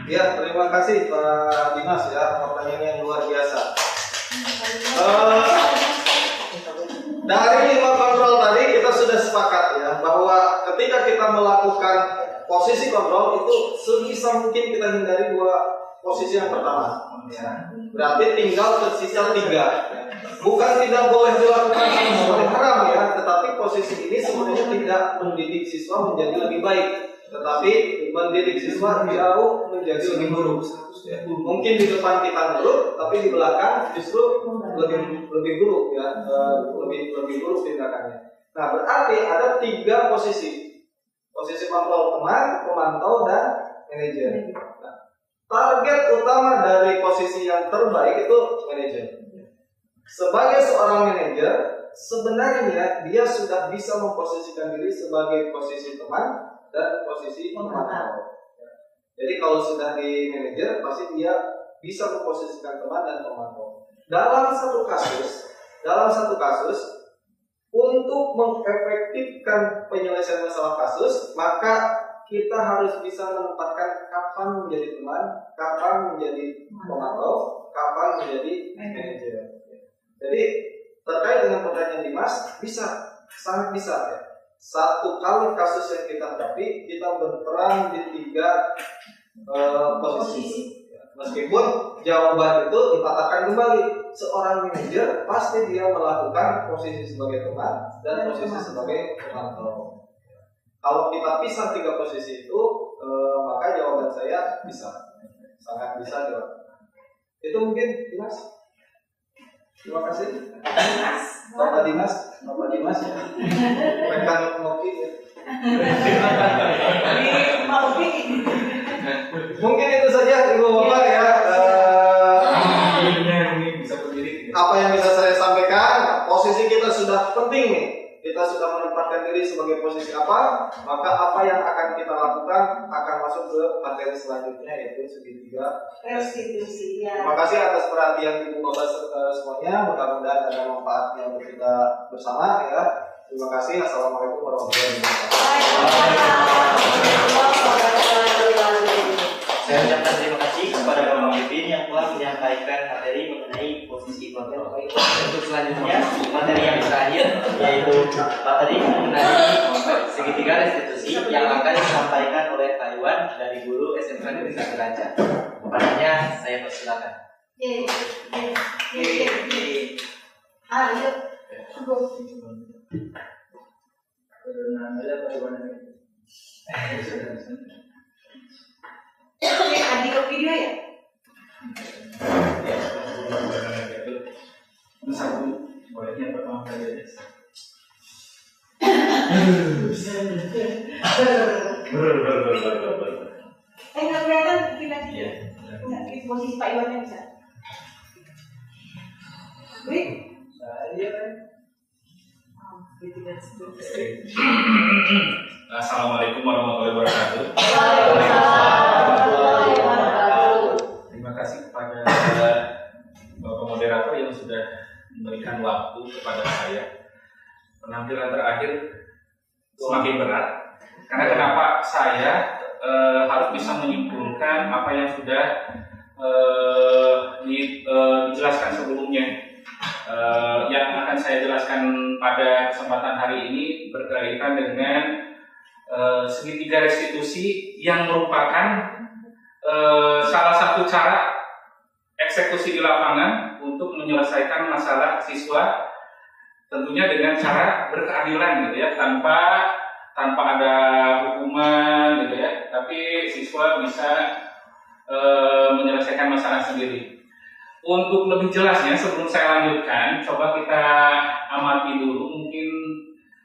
Ya, terima kasih Pak Dimas ya, pertanyaan yang luar biasa. Dari 5 kontrol tadi kita sudah sepakat ya bahwa ketika kita melakukan posisi kontrol itu sebisa mungkin kita hindari 2 posisi yang pertama. Ya. Berarti tinggal tersisa 3. Bukan tidak boleh dilakukan sama sekali haram ya, tetapi posisi ini sebenarnya tidak mendidik siswa menjadi lebih baik, tetapi mendidik siswa jauh menjadi lebih buruk. Ya. Mungkin di depan kita buruk, tapi di belakang justru lebih buruk ya, lebih buruk tindakannya. Nah, berarti ada 3 posisi. Posisi kontrol teman, pemantau, dan manajer. Nah, target utama dari posisi yang terbaik itu manajer. Sebagai seorang manajer, sebenarnya dia sudah bisa memposisikan diri sebagai posisi teman dan posisi pemantau. Jadi kalau sudah di manajer, pasti dia bisa memposisikan teman dan pemantau. Dalam satu kasus, untuk mengefektifkan penyelesaian masalah kasus, maka kita harus bisa menempatkan kapan menjadi teman, kapan menjadi pemantau, kapan menjadi manajer. Jadi terkait dengan pertanyaan Dimas, sangat bisa ya. Satu kali kasus yang kita hadapi, kita berperan di 3 posisi. Meskipun jawaban itu dipatahkan kembali, seorang manajer pasti dia melakukan posisi sebagai teman dan posisi sebagai pemantau. Kalau kita pisah 3 posisi itu, maka jawaban saya bisa, sangat bisa dilakukan. Itu mungkin Dimas. Terima kasih. Bapak Dimas ya. Rekan ngopi ya. Mungkin itu saja Ibu Bapak ya. Apa yang bisa saya sampaikan, posisi kita sudah penting nih. Kita sudah menempatkan diri sebagai posisi apa, maka apa yang akan kita lakukan akan masuk ke materi selanjutnya, yaitu segitiga restitusi. Ya. Terima kasih atas perhatian Ibu Bapak semuanya. Mudah-mudahan ada manfaatnya untuk kita bersama ya. Terima kasih. Assalamualaikum warahmatullahi wabarakatuh. Saya ucapkan terima kasih kepada Bapak Pemimpin yang telah menyampaikan materi mengenai posisi kontrol. Untuk selanjutnya, materi yang terakhir yaitu materi mengenai segitiga restitusi yang akan disampaikan oleh Pak Iwan dari guru SMK Negeri 1 Ranca. Kepadanya saya persilakan. Ayo. Adik video ya? Satu, bolehnya pertama kali. Nggak kelihatan kita sih. Nggak posisi Pak Iwan yang bisa. Wih. Assalamualaikum warahmatullahi wabarakatuh. Terima kasih kepada Bapak Moderator yang sudah memberikan waktu kepada saya. Penampilan terakhir semakin berat. Karena kenapa saya harus bisa menyimpulkan apa yang sudah dijelaskan sebelumnya. Yang akan saya jelaskan pada kesempatan hari ini berkaitan dengan segitiga restitusi yang merupakan cara eksekusi di lapangan untuk menyelesaikan masalah siswa, tentunya dengan cara berkeadilan gitu ya, tanpa ada hukuman gitu ya, tapi siswa bisa menyelesaikan masalah sendiri. Untuk lebih jelasnya sebelum saya lanjutkan, coba kita amati dulu mungkin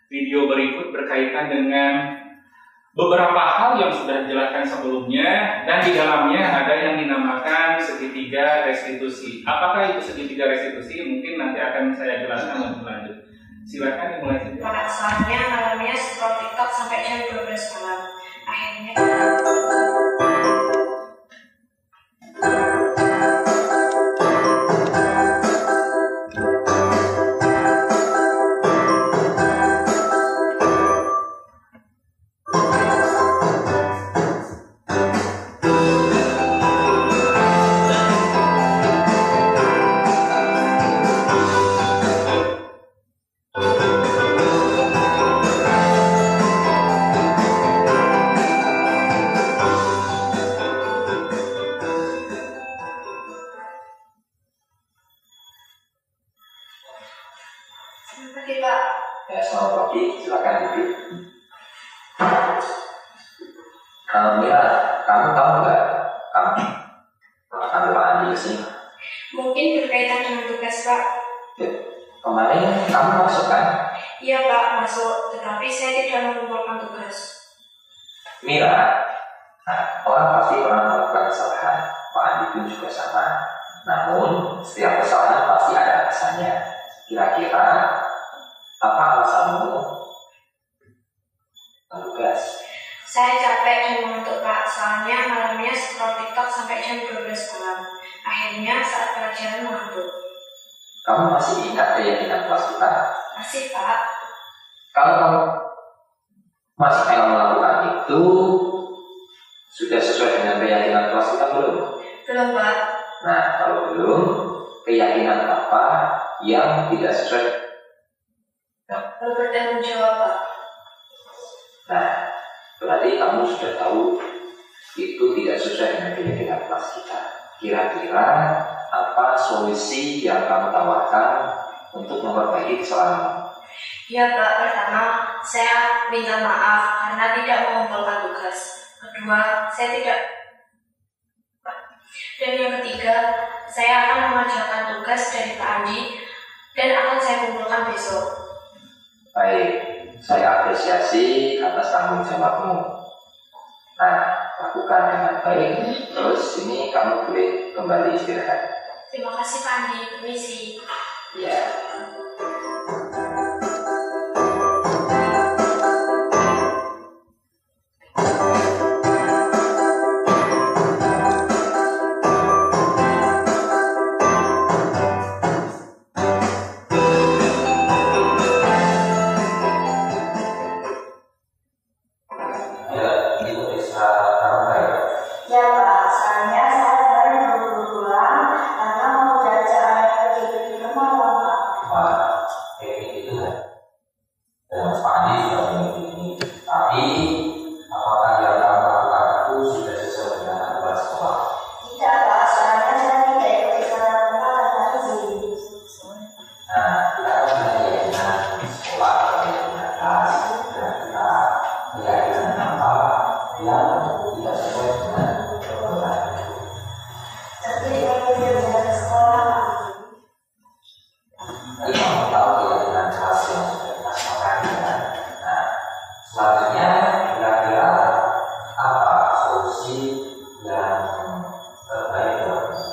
video berikut berkaitan dengan beberapa hal yang sudah dijelaskan sebelumnya, dan di dalamnya ada yang dinamakan segitiga restitusi. Apakah itu segitiga restitusi? Mungkin nanti akan saya jelaskan lebih lanjut. Silakan dimulai. Pada asalnya malamnya scroll TikTok sampai jam 12 malam. Akhirnya Ya, selamat pagi, silakan duduk. Mira, kamu tahu nggak kamu ambil Pak Andi ke sini? mungkin berkaitan dengan tugas, Pak. Ya, kemarin kamu masuk kan? Iya, Pak, masuk. Tetapi saya tidak mengumpulkan tugas. Mira, orang pasti pernah melakukan kesalahan. Pak Andi pun juga sama. Namun, setiap kesalahan pasti ada alasannya. Kira-kira apa alasanmu tugas? Saya capek dan mengantuk, Pak. Soalnya malamnya scroll TikTok sampai jam 12 malam. Akhirnya saat pelajaran mengantuk. Kamu masih ingat keyakinan kelas kita? Masih, Pak. Kalau kamu masih pengen melakukan itu, sudah sesuai dengan keyakinan kelas kita belum? Belum, Pak. Nah, kalau belum, keyakinan apa yang tidak sesuai? Belum bertanggung jawab, Pak. Nah, berarti kamu sudah tahu itu tidak sesuai dengan keyakinan kelas kita. Kira-kira apa solusi yang kamu tawarkan untuk memperbaiki kesalahan? Ya, Pak. Pertama, saya minta maaf karena tidak mengumpulkan tugas. Kedua, saya tidak. Dan yang ketiga, saya akan mengerjakan tugas dari Pak Andi dan akan saya kumpulkan besok. Baik, saya apresiasi atas tanggung jawabmu. Nah, lakukan dengan baik. Terus ini kamu boleh kembali istirahat. Terima kasih, Pak Andi. Permisi. Ya. Ya, Pak. Soalnya saya baru pulang karena mau jajan air kecil di rumah, Pak. Wah, kayak gitu kan. Dan Mas Pandi sudah begini. Tapi apakah yang kamu lakukan itu sudah sesuai dengan aturan sekolah? Tidak, Pak. Soalnya saya tidak ikut istirahat lagi. Nah, kita kan punya keyakinan sekolah, keyakinan kelas, dan kita keyakinan apa yang tidak sesuai dengan aturan. Tapi kalau dia sekolah, Jadi kamu tahu keyakinan kelas yang sudah kita sepakati kan? Nah, selanjutnya kira-kira apa solusi yang terbaik buat kamu?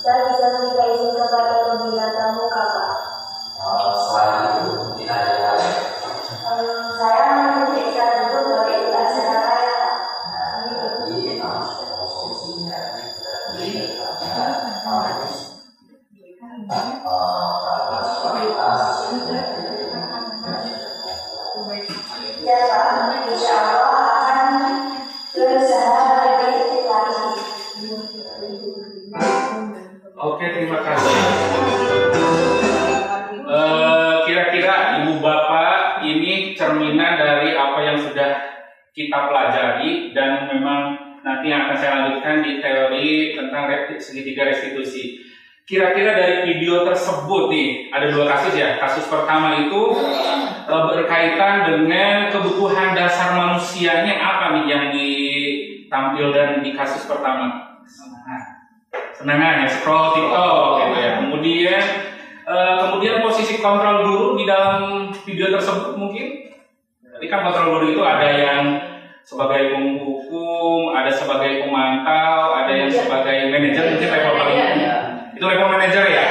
saya bisa meminta izin kepada pembina tamu, Kakak. Selain itu mungkin ada yang lain. Saya memeriksa dulu dari hasil saya. Nah, berarti kamu sudah tahu solusinya. Berarti kamu harus Ya, Pak. Insya Allah akan berusaha lebih lagi. Oke, terima kasih. Kira-kira Ibu Bapak ini cerminan dari apa yang sudah kita pelajari, dan memang nanti yang akan saya lanjutkan di teori tentang segitiga restitusi. Kira-kira dari video tersebut nih, ada 2 kasus ya. Kasus pertama itu berkaitan dengan kebutuhan dasar manusianya apa nih yang ditampilkan di kasus pertama? Senangan ya, scroll TikTok gitu ya. Kemudian posisi kontrol guru di dalam video tersebut mungkin. Tadi kan kontrol guru itu ada yang sebagai penghukum, ada sebagai pemantau, ada yang sebagai manajer, mungkin level paling itu level manajer ya.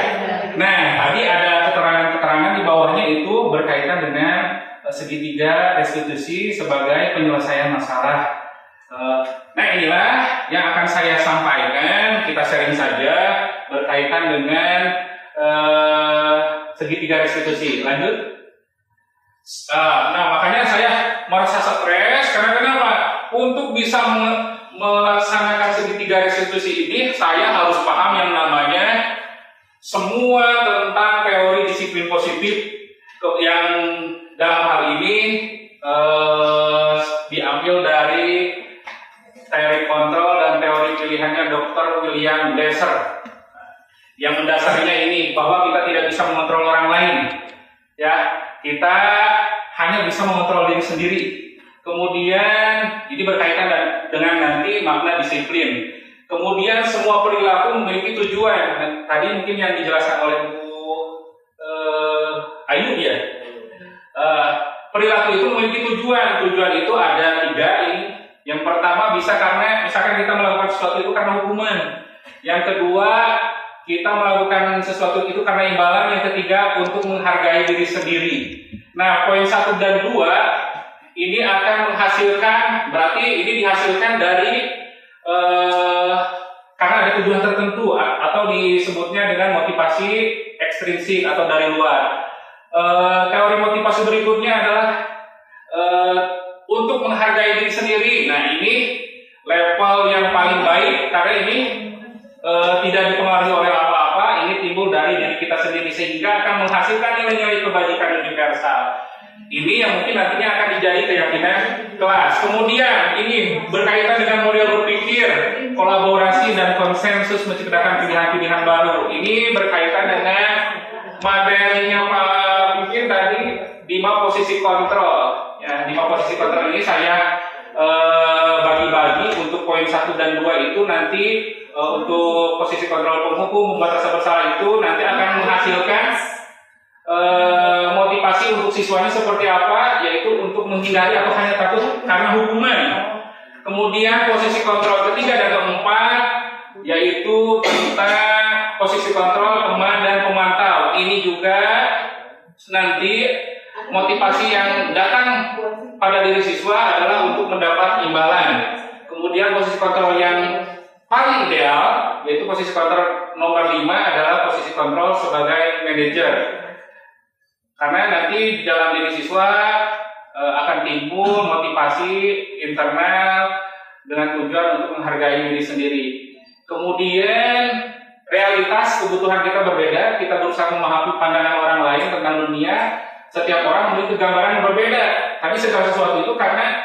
Nah, tadi ada keterangan-keterangan di bawahnya itu berkaitan dengan segitiga restitusi sebagai penyelesaian masalah. Nah, inilah yang akan saya sampaikan, kita sharing saja berkaitan dengan segitiga restitusi. Lanjut. Nah, makanya saya merasa stres karena kenapa? Untuk bisa melaksanakan segitiga restitusi ini, saya harus paham yang namanya semua tentang teori disiplin positif yang dalam hal ini diambil dari teori kontrol dan teori pilihannya Dr. William Glasser. Yang mendasarinya ini bahwa kita tidak bisa mengontrol orang lain, ya, kita hanya bisa mengontrol diri sendiri. Kemudian ini berkaitan dengan nanti makna disiplin. Kemudian semua perilaku memiliki tujuan. Dan tadi mungkin yang dijelaskan oleh Bu Ayu ya. Perilaku itu memiliki tujuan. Tujuan itu ada 3 ini. Yang pertama bisa karena misalkan kita melakukan sesuatu itu karena hukuman. Yang kedua kita melakukan sesuatu itu karena imbalan. Yang ketiga untuk menghargai diri sendiri. Nah, poin 1 dan 2 ini akan menghasilkan, berarti ini dihasilkan dari karena ada tujuan tertentu atau disebutnya dengan motivasi ekstrinsik atau dari luar. Teori motivasi berikutnya adalah untuk menghargai diri sendiri. Nah, ini level yang paling baik karena ini tidak dipengaruhi oleh apa-apa, ini timbul dari diri kita sendiri sehingga akan menghasilkan nilai-nilai kebajikan universal. Ini yang mungkin nantinya akan menjadi keyakinan kelas. Kemudian ini berkaitan dengan model berpikir, kolaborasi dan konsensus menciptakan pilihan-pilihan baru. Ini berkaitan dengan materinya Pak mungkin tadi 5 posisi kontrol. Ya, 5 posisi kontrol ini saya bagi-bagi untuk poin 1 dan 2 itu nanti untuk posisi kontrol penghukum, membuat rasa bersalah itu nanti akan menghasilkan motivasi untuk siswanya seperti apa, yaitu untuk menghindari atau hanya takut karena hukuman. Kemudian posisi kontrol ketiga dan keempat yaitu tentang posisi kontrol teman dan pemantau. Ini juga nanti motivasi yang datang pada diri siswa adalah untuk mendapat imbalan. Kemudian posisi kontrol yang paling ideal yaitu posisi kontrol nomor 5 adalah posisi kontrol sebagai manajer. Karena nanti di dalam diri siswa akan timbul motivasi internal dengan tujuan untuk menghargai diri sendiri. Kemudian realitas kebutuhan kita berbeda, kita berusaha memahami pandangan orang lain tentang dunia. Setiap orang memiliki gambaran yang berbeda. Tapi segala sesuatu itu karena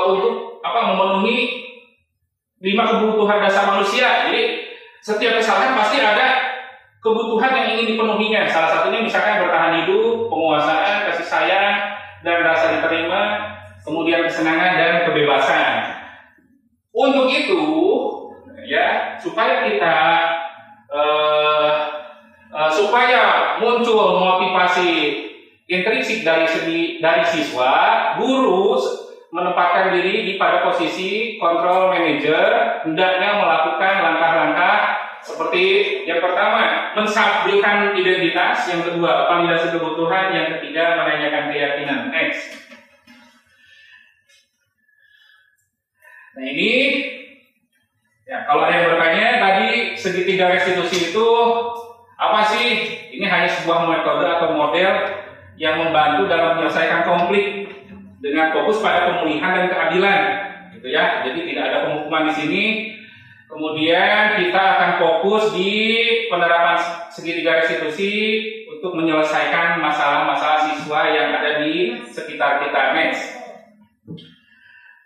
untuk memenuhi 5 kebutuhan dasar manusia. Jadi setiap kesalahan pasti ada kebutuhan yang ingin dipenuhinya. Salah satunya misalkan bertahan hidup, penguasaan, kasih sayang, dan rasa diterima, kemudian kesenangan dan kebebasan. Untuk itu, ya, supaya kita supaya muncul motivasi intrinsik dari siswa, guru menempatkan diri pada posisi kontrol manager, hendaknya melakukan langkah-langkah seperti yang pertama, menstabilkan identitas, yang kedua, validasi kebutuhan, yang ketiga, menanyakan keyakinan. Next. Nah ini, ya kalau ada yang bertanya tadi segitiga restitusi itu apa sih? Ini hanya sebuah metode atau model yang membantu dalam menyelesaikan konflik dengan fokus pada pemulihan dan keadilan, gitu ya. Jadi tidak ada penghukuman di sini. Kemudian kita akan fokus di penerapan segitiga restitusi untuk menyelesaikan masalah-masalah siswa yang ada di sekitar kita. Next.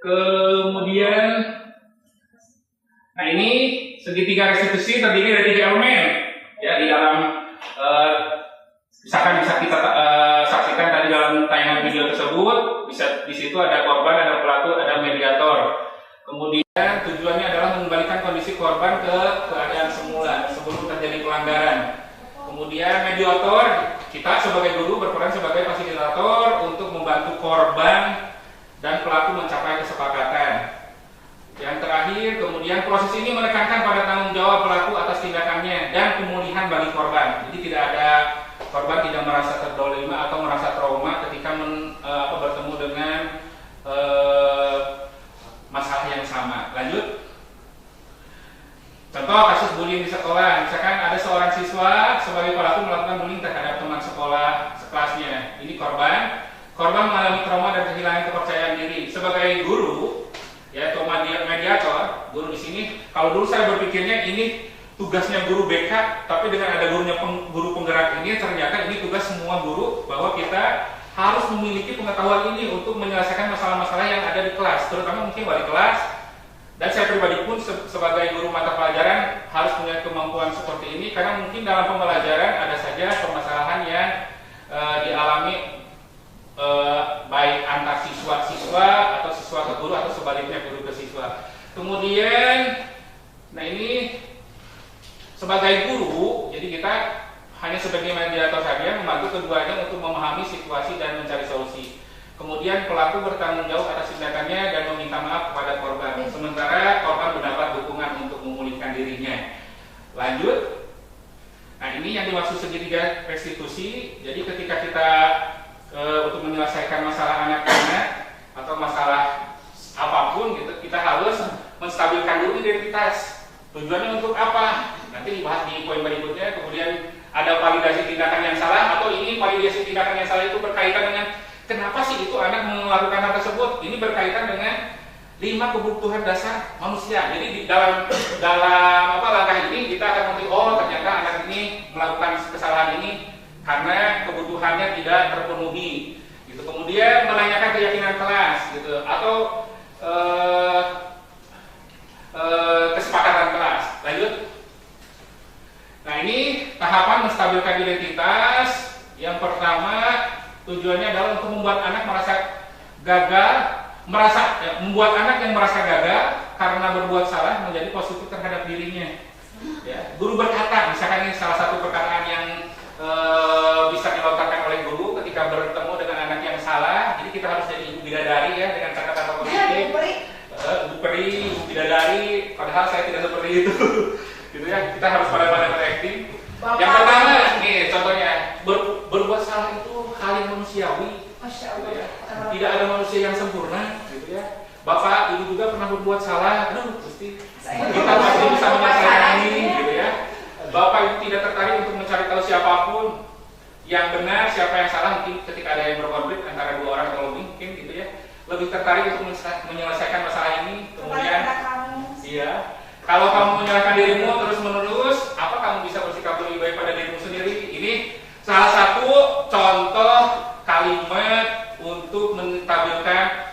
Kemudian Nah, ini segitiga restitusi terdiri dari 3 elemen. Ya, di dalam misalkan bisa kita saksikan tadi dalam tayangan video tersebut, bisa di situ ada korban, ada pelaku, ada mediator. Kemudian tujuannya adalah mengembalikan kondisi korban ke keadaan semula sebelum terjadi pelanggaran. Kemudian mediator, kita sebagai guru berperan sebagai fasilitator untuk membantu korban dan pelaku mencapai kesepakatan. Yang terakhir, kemudian proses ini menekankan pada tanggung jawab pelaku atas tindakannya dan pemulihan bagi korban. Jadi tidak ada korban tidak merasa terdolimi atau merasa trauma ketika bertemu dengan masalah yang sama. Lanjut. Contoh kasus bullying di sekolah. Misalkan ada seorang siswa sebagai pelaku melakukan bullying terhadap teman sekolah sekelasnya. Ini korban. Korban mengalami trauma dan kehilangan kepercayaan diri. Sebagai guru, yaitu mediator, guru di sini, kalau dulu saya berpikirnya ini tugasnya guru BK, tapi dengan ada guru penggerak ini, ternyata ini tugas semua guru, bahwa kita harus memiliki pengetahuan ini untuk menyelesaikan masalah-masalah yang ada di kelas, terutama mungkin wali kelas. Dan saya pribadi pun sebagai guru mata pelajaran harus punya kemampuan seperti ini, karena mungkin dalam pembelajaran ada saja permasalahan yang dialami baik antar siswa-siswa atau siswa ke guru atau sebaliknya guru ke siswa. Kemudian, nah ini sebagai guru, jadi kita hanya sebagai mediator saja membantu keduanya untuk memahami situasi dan mencari solusi. Kemudian pelaku bertanggung jawab atas tindakannya dan meminta maaf kepada korban. Sementara korban mendapat dukungan untuk memulihkan dirinya. Lanjut. Nah, ini yang dimaksud segitiga restitusi. Jadi ketika kita untuk menyelesaikan masalah anak-anak atau masalah apapun gitu, kita harus menstabilkan dulu identitas. Tujuannya untuk apa? Nanti dibahas di poin berikutnya. Kemudian ada validasi tindakan yang salah, atau ini validasi tindakan yang salah itu berkaitan dengan kenapa sih itu anak melakukan hal tersebut. Ini berkaitan dengan 5 kebutuhan dasar manusia. Jadi di dalam langkah ini kita akan mengerti, oh ternyata anak ini melakukan kesalahan ini karena kebutuhannya tidak terpenuhi, gitu. Kemudian menanyakan keyakinan kelas, gitu, atau kesepakatan kelas. Lanjut. Nah, ini tahapan menstabilkan identitas. Yang pertama tujuannya adalah untuk membuat anak merasa gagal, membuat anak yang merasa gagal karena berbuat salah menjadi positif terhadap dirinya. Ya, guru berkata, misalkan ini salah satu perkataan yang bisa dilontarkan oleh guru ketika bertemu dengan anak yang salah. Jadi kita harus jadi ibu bidadari ya, dengan kata-kata positif. Ibu peri, ibu bidadari, padahal saya tidak seperti itu. Gitu ya, kita harus pada acting. Yang pertama, nih contohnya, berbuat salah itu hal yang manusiawi. Masya Allah. Gitu ya. Tidak ada manusia yang sempurna, gitu ya. Bapak, ibu juga pernah berbuat salah. Aduh, pasti kita pasti bisa menyelesaikan ini, gitu ya. Bapak itu tidak tertarik untuk mencari tahu siapapun yang benar, siapa yang salah. Mungkin ketika ada yang berkonflik antara 2 orang atau lebih, mungkin gitu ya, lebih tertarik untuk menyelesaikan masalah ini. Kemudian, iya, kalau kamu menyalahkan dirimu terus-menerus, apa kamu bisa bersikap lebih baik pada dirimu sendiri? Ini salah satu contoh kalimat untuk menstabilkan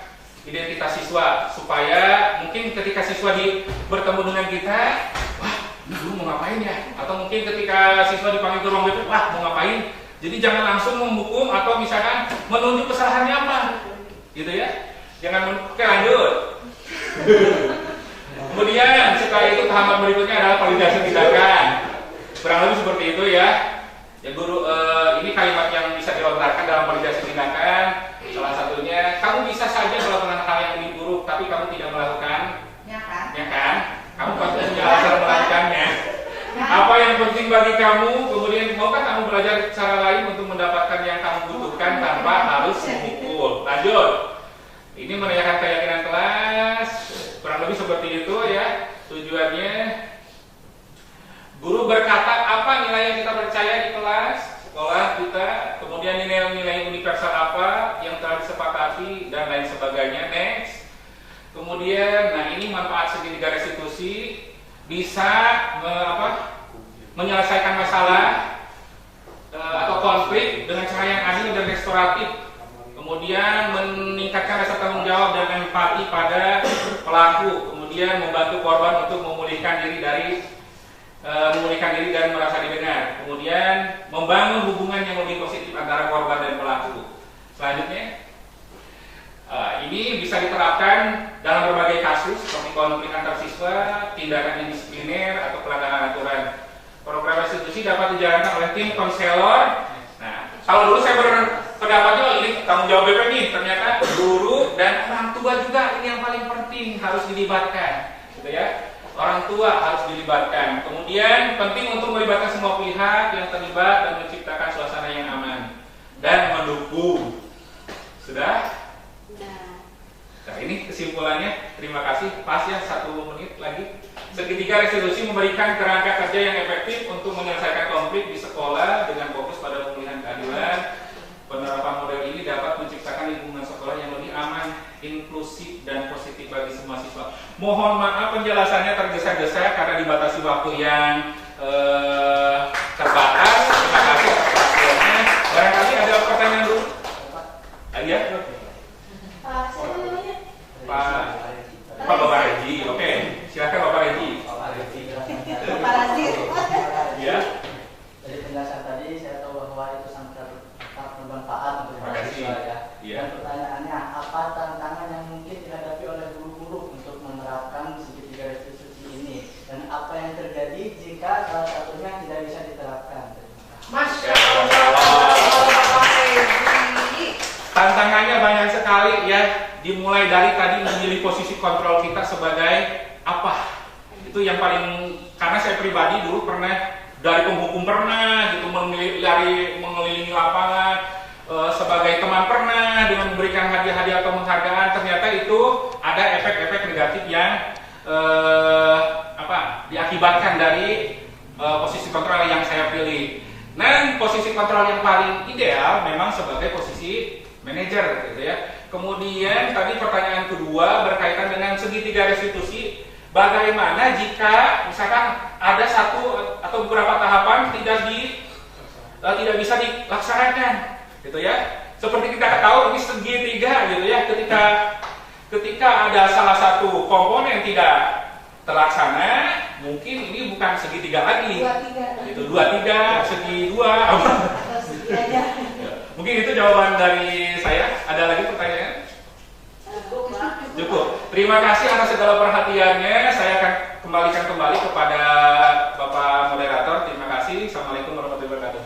identitas siswa, supaya mungkin ketika siswa bertemu dengan kita, wah, dulu mau ngapain ya? Atau mungkin ketika siswa dipanggil ke ruang BP, wah, mau ngapain? Jadi jangan langsung menghukum atau misalkan menunjuk kesalahannya apa, gitu ya? Jangan oke, lanjut. Kemudian setelah itu tahapan berikutnya adalah validasi tindakan. Kurang lebih seperti itu ya. Ya guru, ini kalimat yang bisa dilontarkan dalam validasi tindakan. Salah satunya, kamu bisa saja melakukan hal yang lebih buruk, tapi kamu tidak melakukan. Ya kan? Kamu pasti punya alasan melakukannya. Apa yang penting bagi kamu? Kemudian maukah kamu belajar cara lain untuk mendapatkan yang kamu butuhkan tanpa harus memukul? Lanjut. Ini menanyakan keyakinan kelas. Kurang lebih seperti itu ya. Tujuannya, guru berkata apa nilai yang kita percaya di kelas sekolah kita, kemudian nilai-nilai universal apa yang telah disepakati dan lain sebagainya. Next. Kemudian, nah ini manfaat segitiga restitusi, bisa menyelesaikan masalah atau konflik dengan cara yang adil dan restoratif. Kemudian meningkatkan rasa tanggung jawab dan empati pada pelaku. kemudian membantu korban untuk memulihkan diri dari merasa didengar, kemudian membangun hubungan yang lebih positif antara korban dan pelaku. Selanjutnya, ini bisa diterapkan dalam berbagai kasus seperti konflik antar siswa, tindakan indisipliner, atau pelanggaran aturan. Program restitusi dapat dijalankan oleh tim konselor. Nah, kalau dulu saya berpendapatnya ini tanggung jawab BP nih, ternyata guru dan orang tua juga ini yang paling penting harus dilibatkan, gitu ya. Orang tua harus dilibatkan. Kemudian penting untuk melibatkan semua pihak yang terlibat dan menciptakan suasana yang aman dan mendukung. Sudah? Nah, ini kesimpulannya. Terima kasih. Pas ya, 1 menit lagi. Segitiga restitusi memberikan kerangka kerja yang efektif untuk menyelesaikan konflik di sekolah dengan fokus pada pemulihan keadilan. Penerapan model ini dapat menciptakan lingkungan sekolah yang lebih aman, inklusif, dan positif bagi semua siswa. Mohon maaf penjelasannya tergesa-gesa karena dibatasi waktu yang terbatas. Terima kasih atas perhatiannya. Barangkali ada pertanyaan dulu? Ya? Pak Bapak Reji. Oke, silakan Bapak Reji. Bapak Razir. Ya. Dari penjelasan tadi saya tahu bahwa itu sangat bermanfaat untuk mahasiswa ya. Dan pertanyaannya, apa tantangan yang mungkin dihadapi oleh guru-guru untuk menerapkan segitiga restitusi ini, dan apa yang terjadi jika salah satunya tidak bisa diterapkan? Masya Allah. Tantangannya banyak sekali ya. Dimulai dari tadi memilih posisi kontrol kita sebagai apa. Itu yang paling, karena saya pribadi dulu pernah dari penghukum pernah gitu, mengelilingi lapangan, sebagai teman pernah dengan memberikan hadiah-hadiah atau penghargaan. Ternyata itu ada efek-efek negatif yang diakibatkan dari posisi kontrol yang saya pilih. Dan posisi kontrol yang paling ideal memang sebagai posisi manajer gitu ya. Kemudian tadi pertanyaan kedua berkaitan dengan segitiga restitusi. Bagaimana jika misalkan ada satu atau beberapa tahapan tidak bisa dilaksanakan, gitu ya? Seperti kita tahu ini segitiga, gitu ya. Ketika ada salah satu komponen tidak terlaksana, mungkin ini bukan segitiga lagi. Itu 2-3, segi 2. Mungkin itu jawaban dari saya. Ada lagi pertanyaan? Cukup. Terima kasih atas segala perhatiannya. Saya akan kembalikan kepada Bapak Moderator. Terima kasih. Assalamualaikum warahmatullahi wabarakatuh.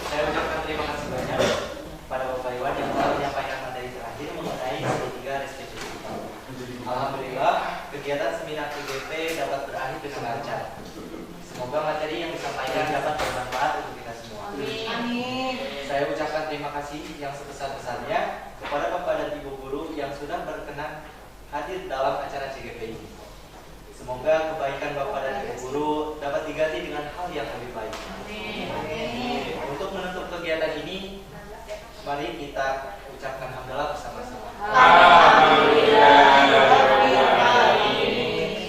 Saya ucapkan terima kasih banyak kepada Bapak Iwan yang telah menyampaikan materi terakhir mengenai segitiga restitusi. Alhamdulillah, kegiatan seminar TGP dapat berakhir dengan lancar. Semoga materi yang disampaikan dapat bermanfaat untuk kita semua. Amin. Saya ucapkan terima kasih yang sebesar-besarnya kepada Bapak dan Ibu guru yang sudah berkenan hadir dalam acara CGP ini. Semoga kebaikan Bapak dan Ibu guru dapat diganti dengan hal yang lebih baik. Amin. Untuk menutup kegiatan ini, mari kita ucapkan hamdalah bersama-sama.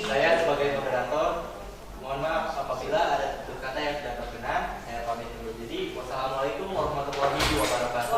Saya sebagai moderator, mohon maaf apabila ada tutur kata yang tidak berkenan. Saya pamit dulu. Jadi, wassalamualaikum warahmatullahi wabarakatuh.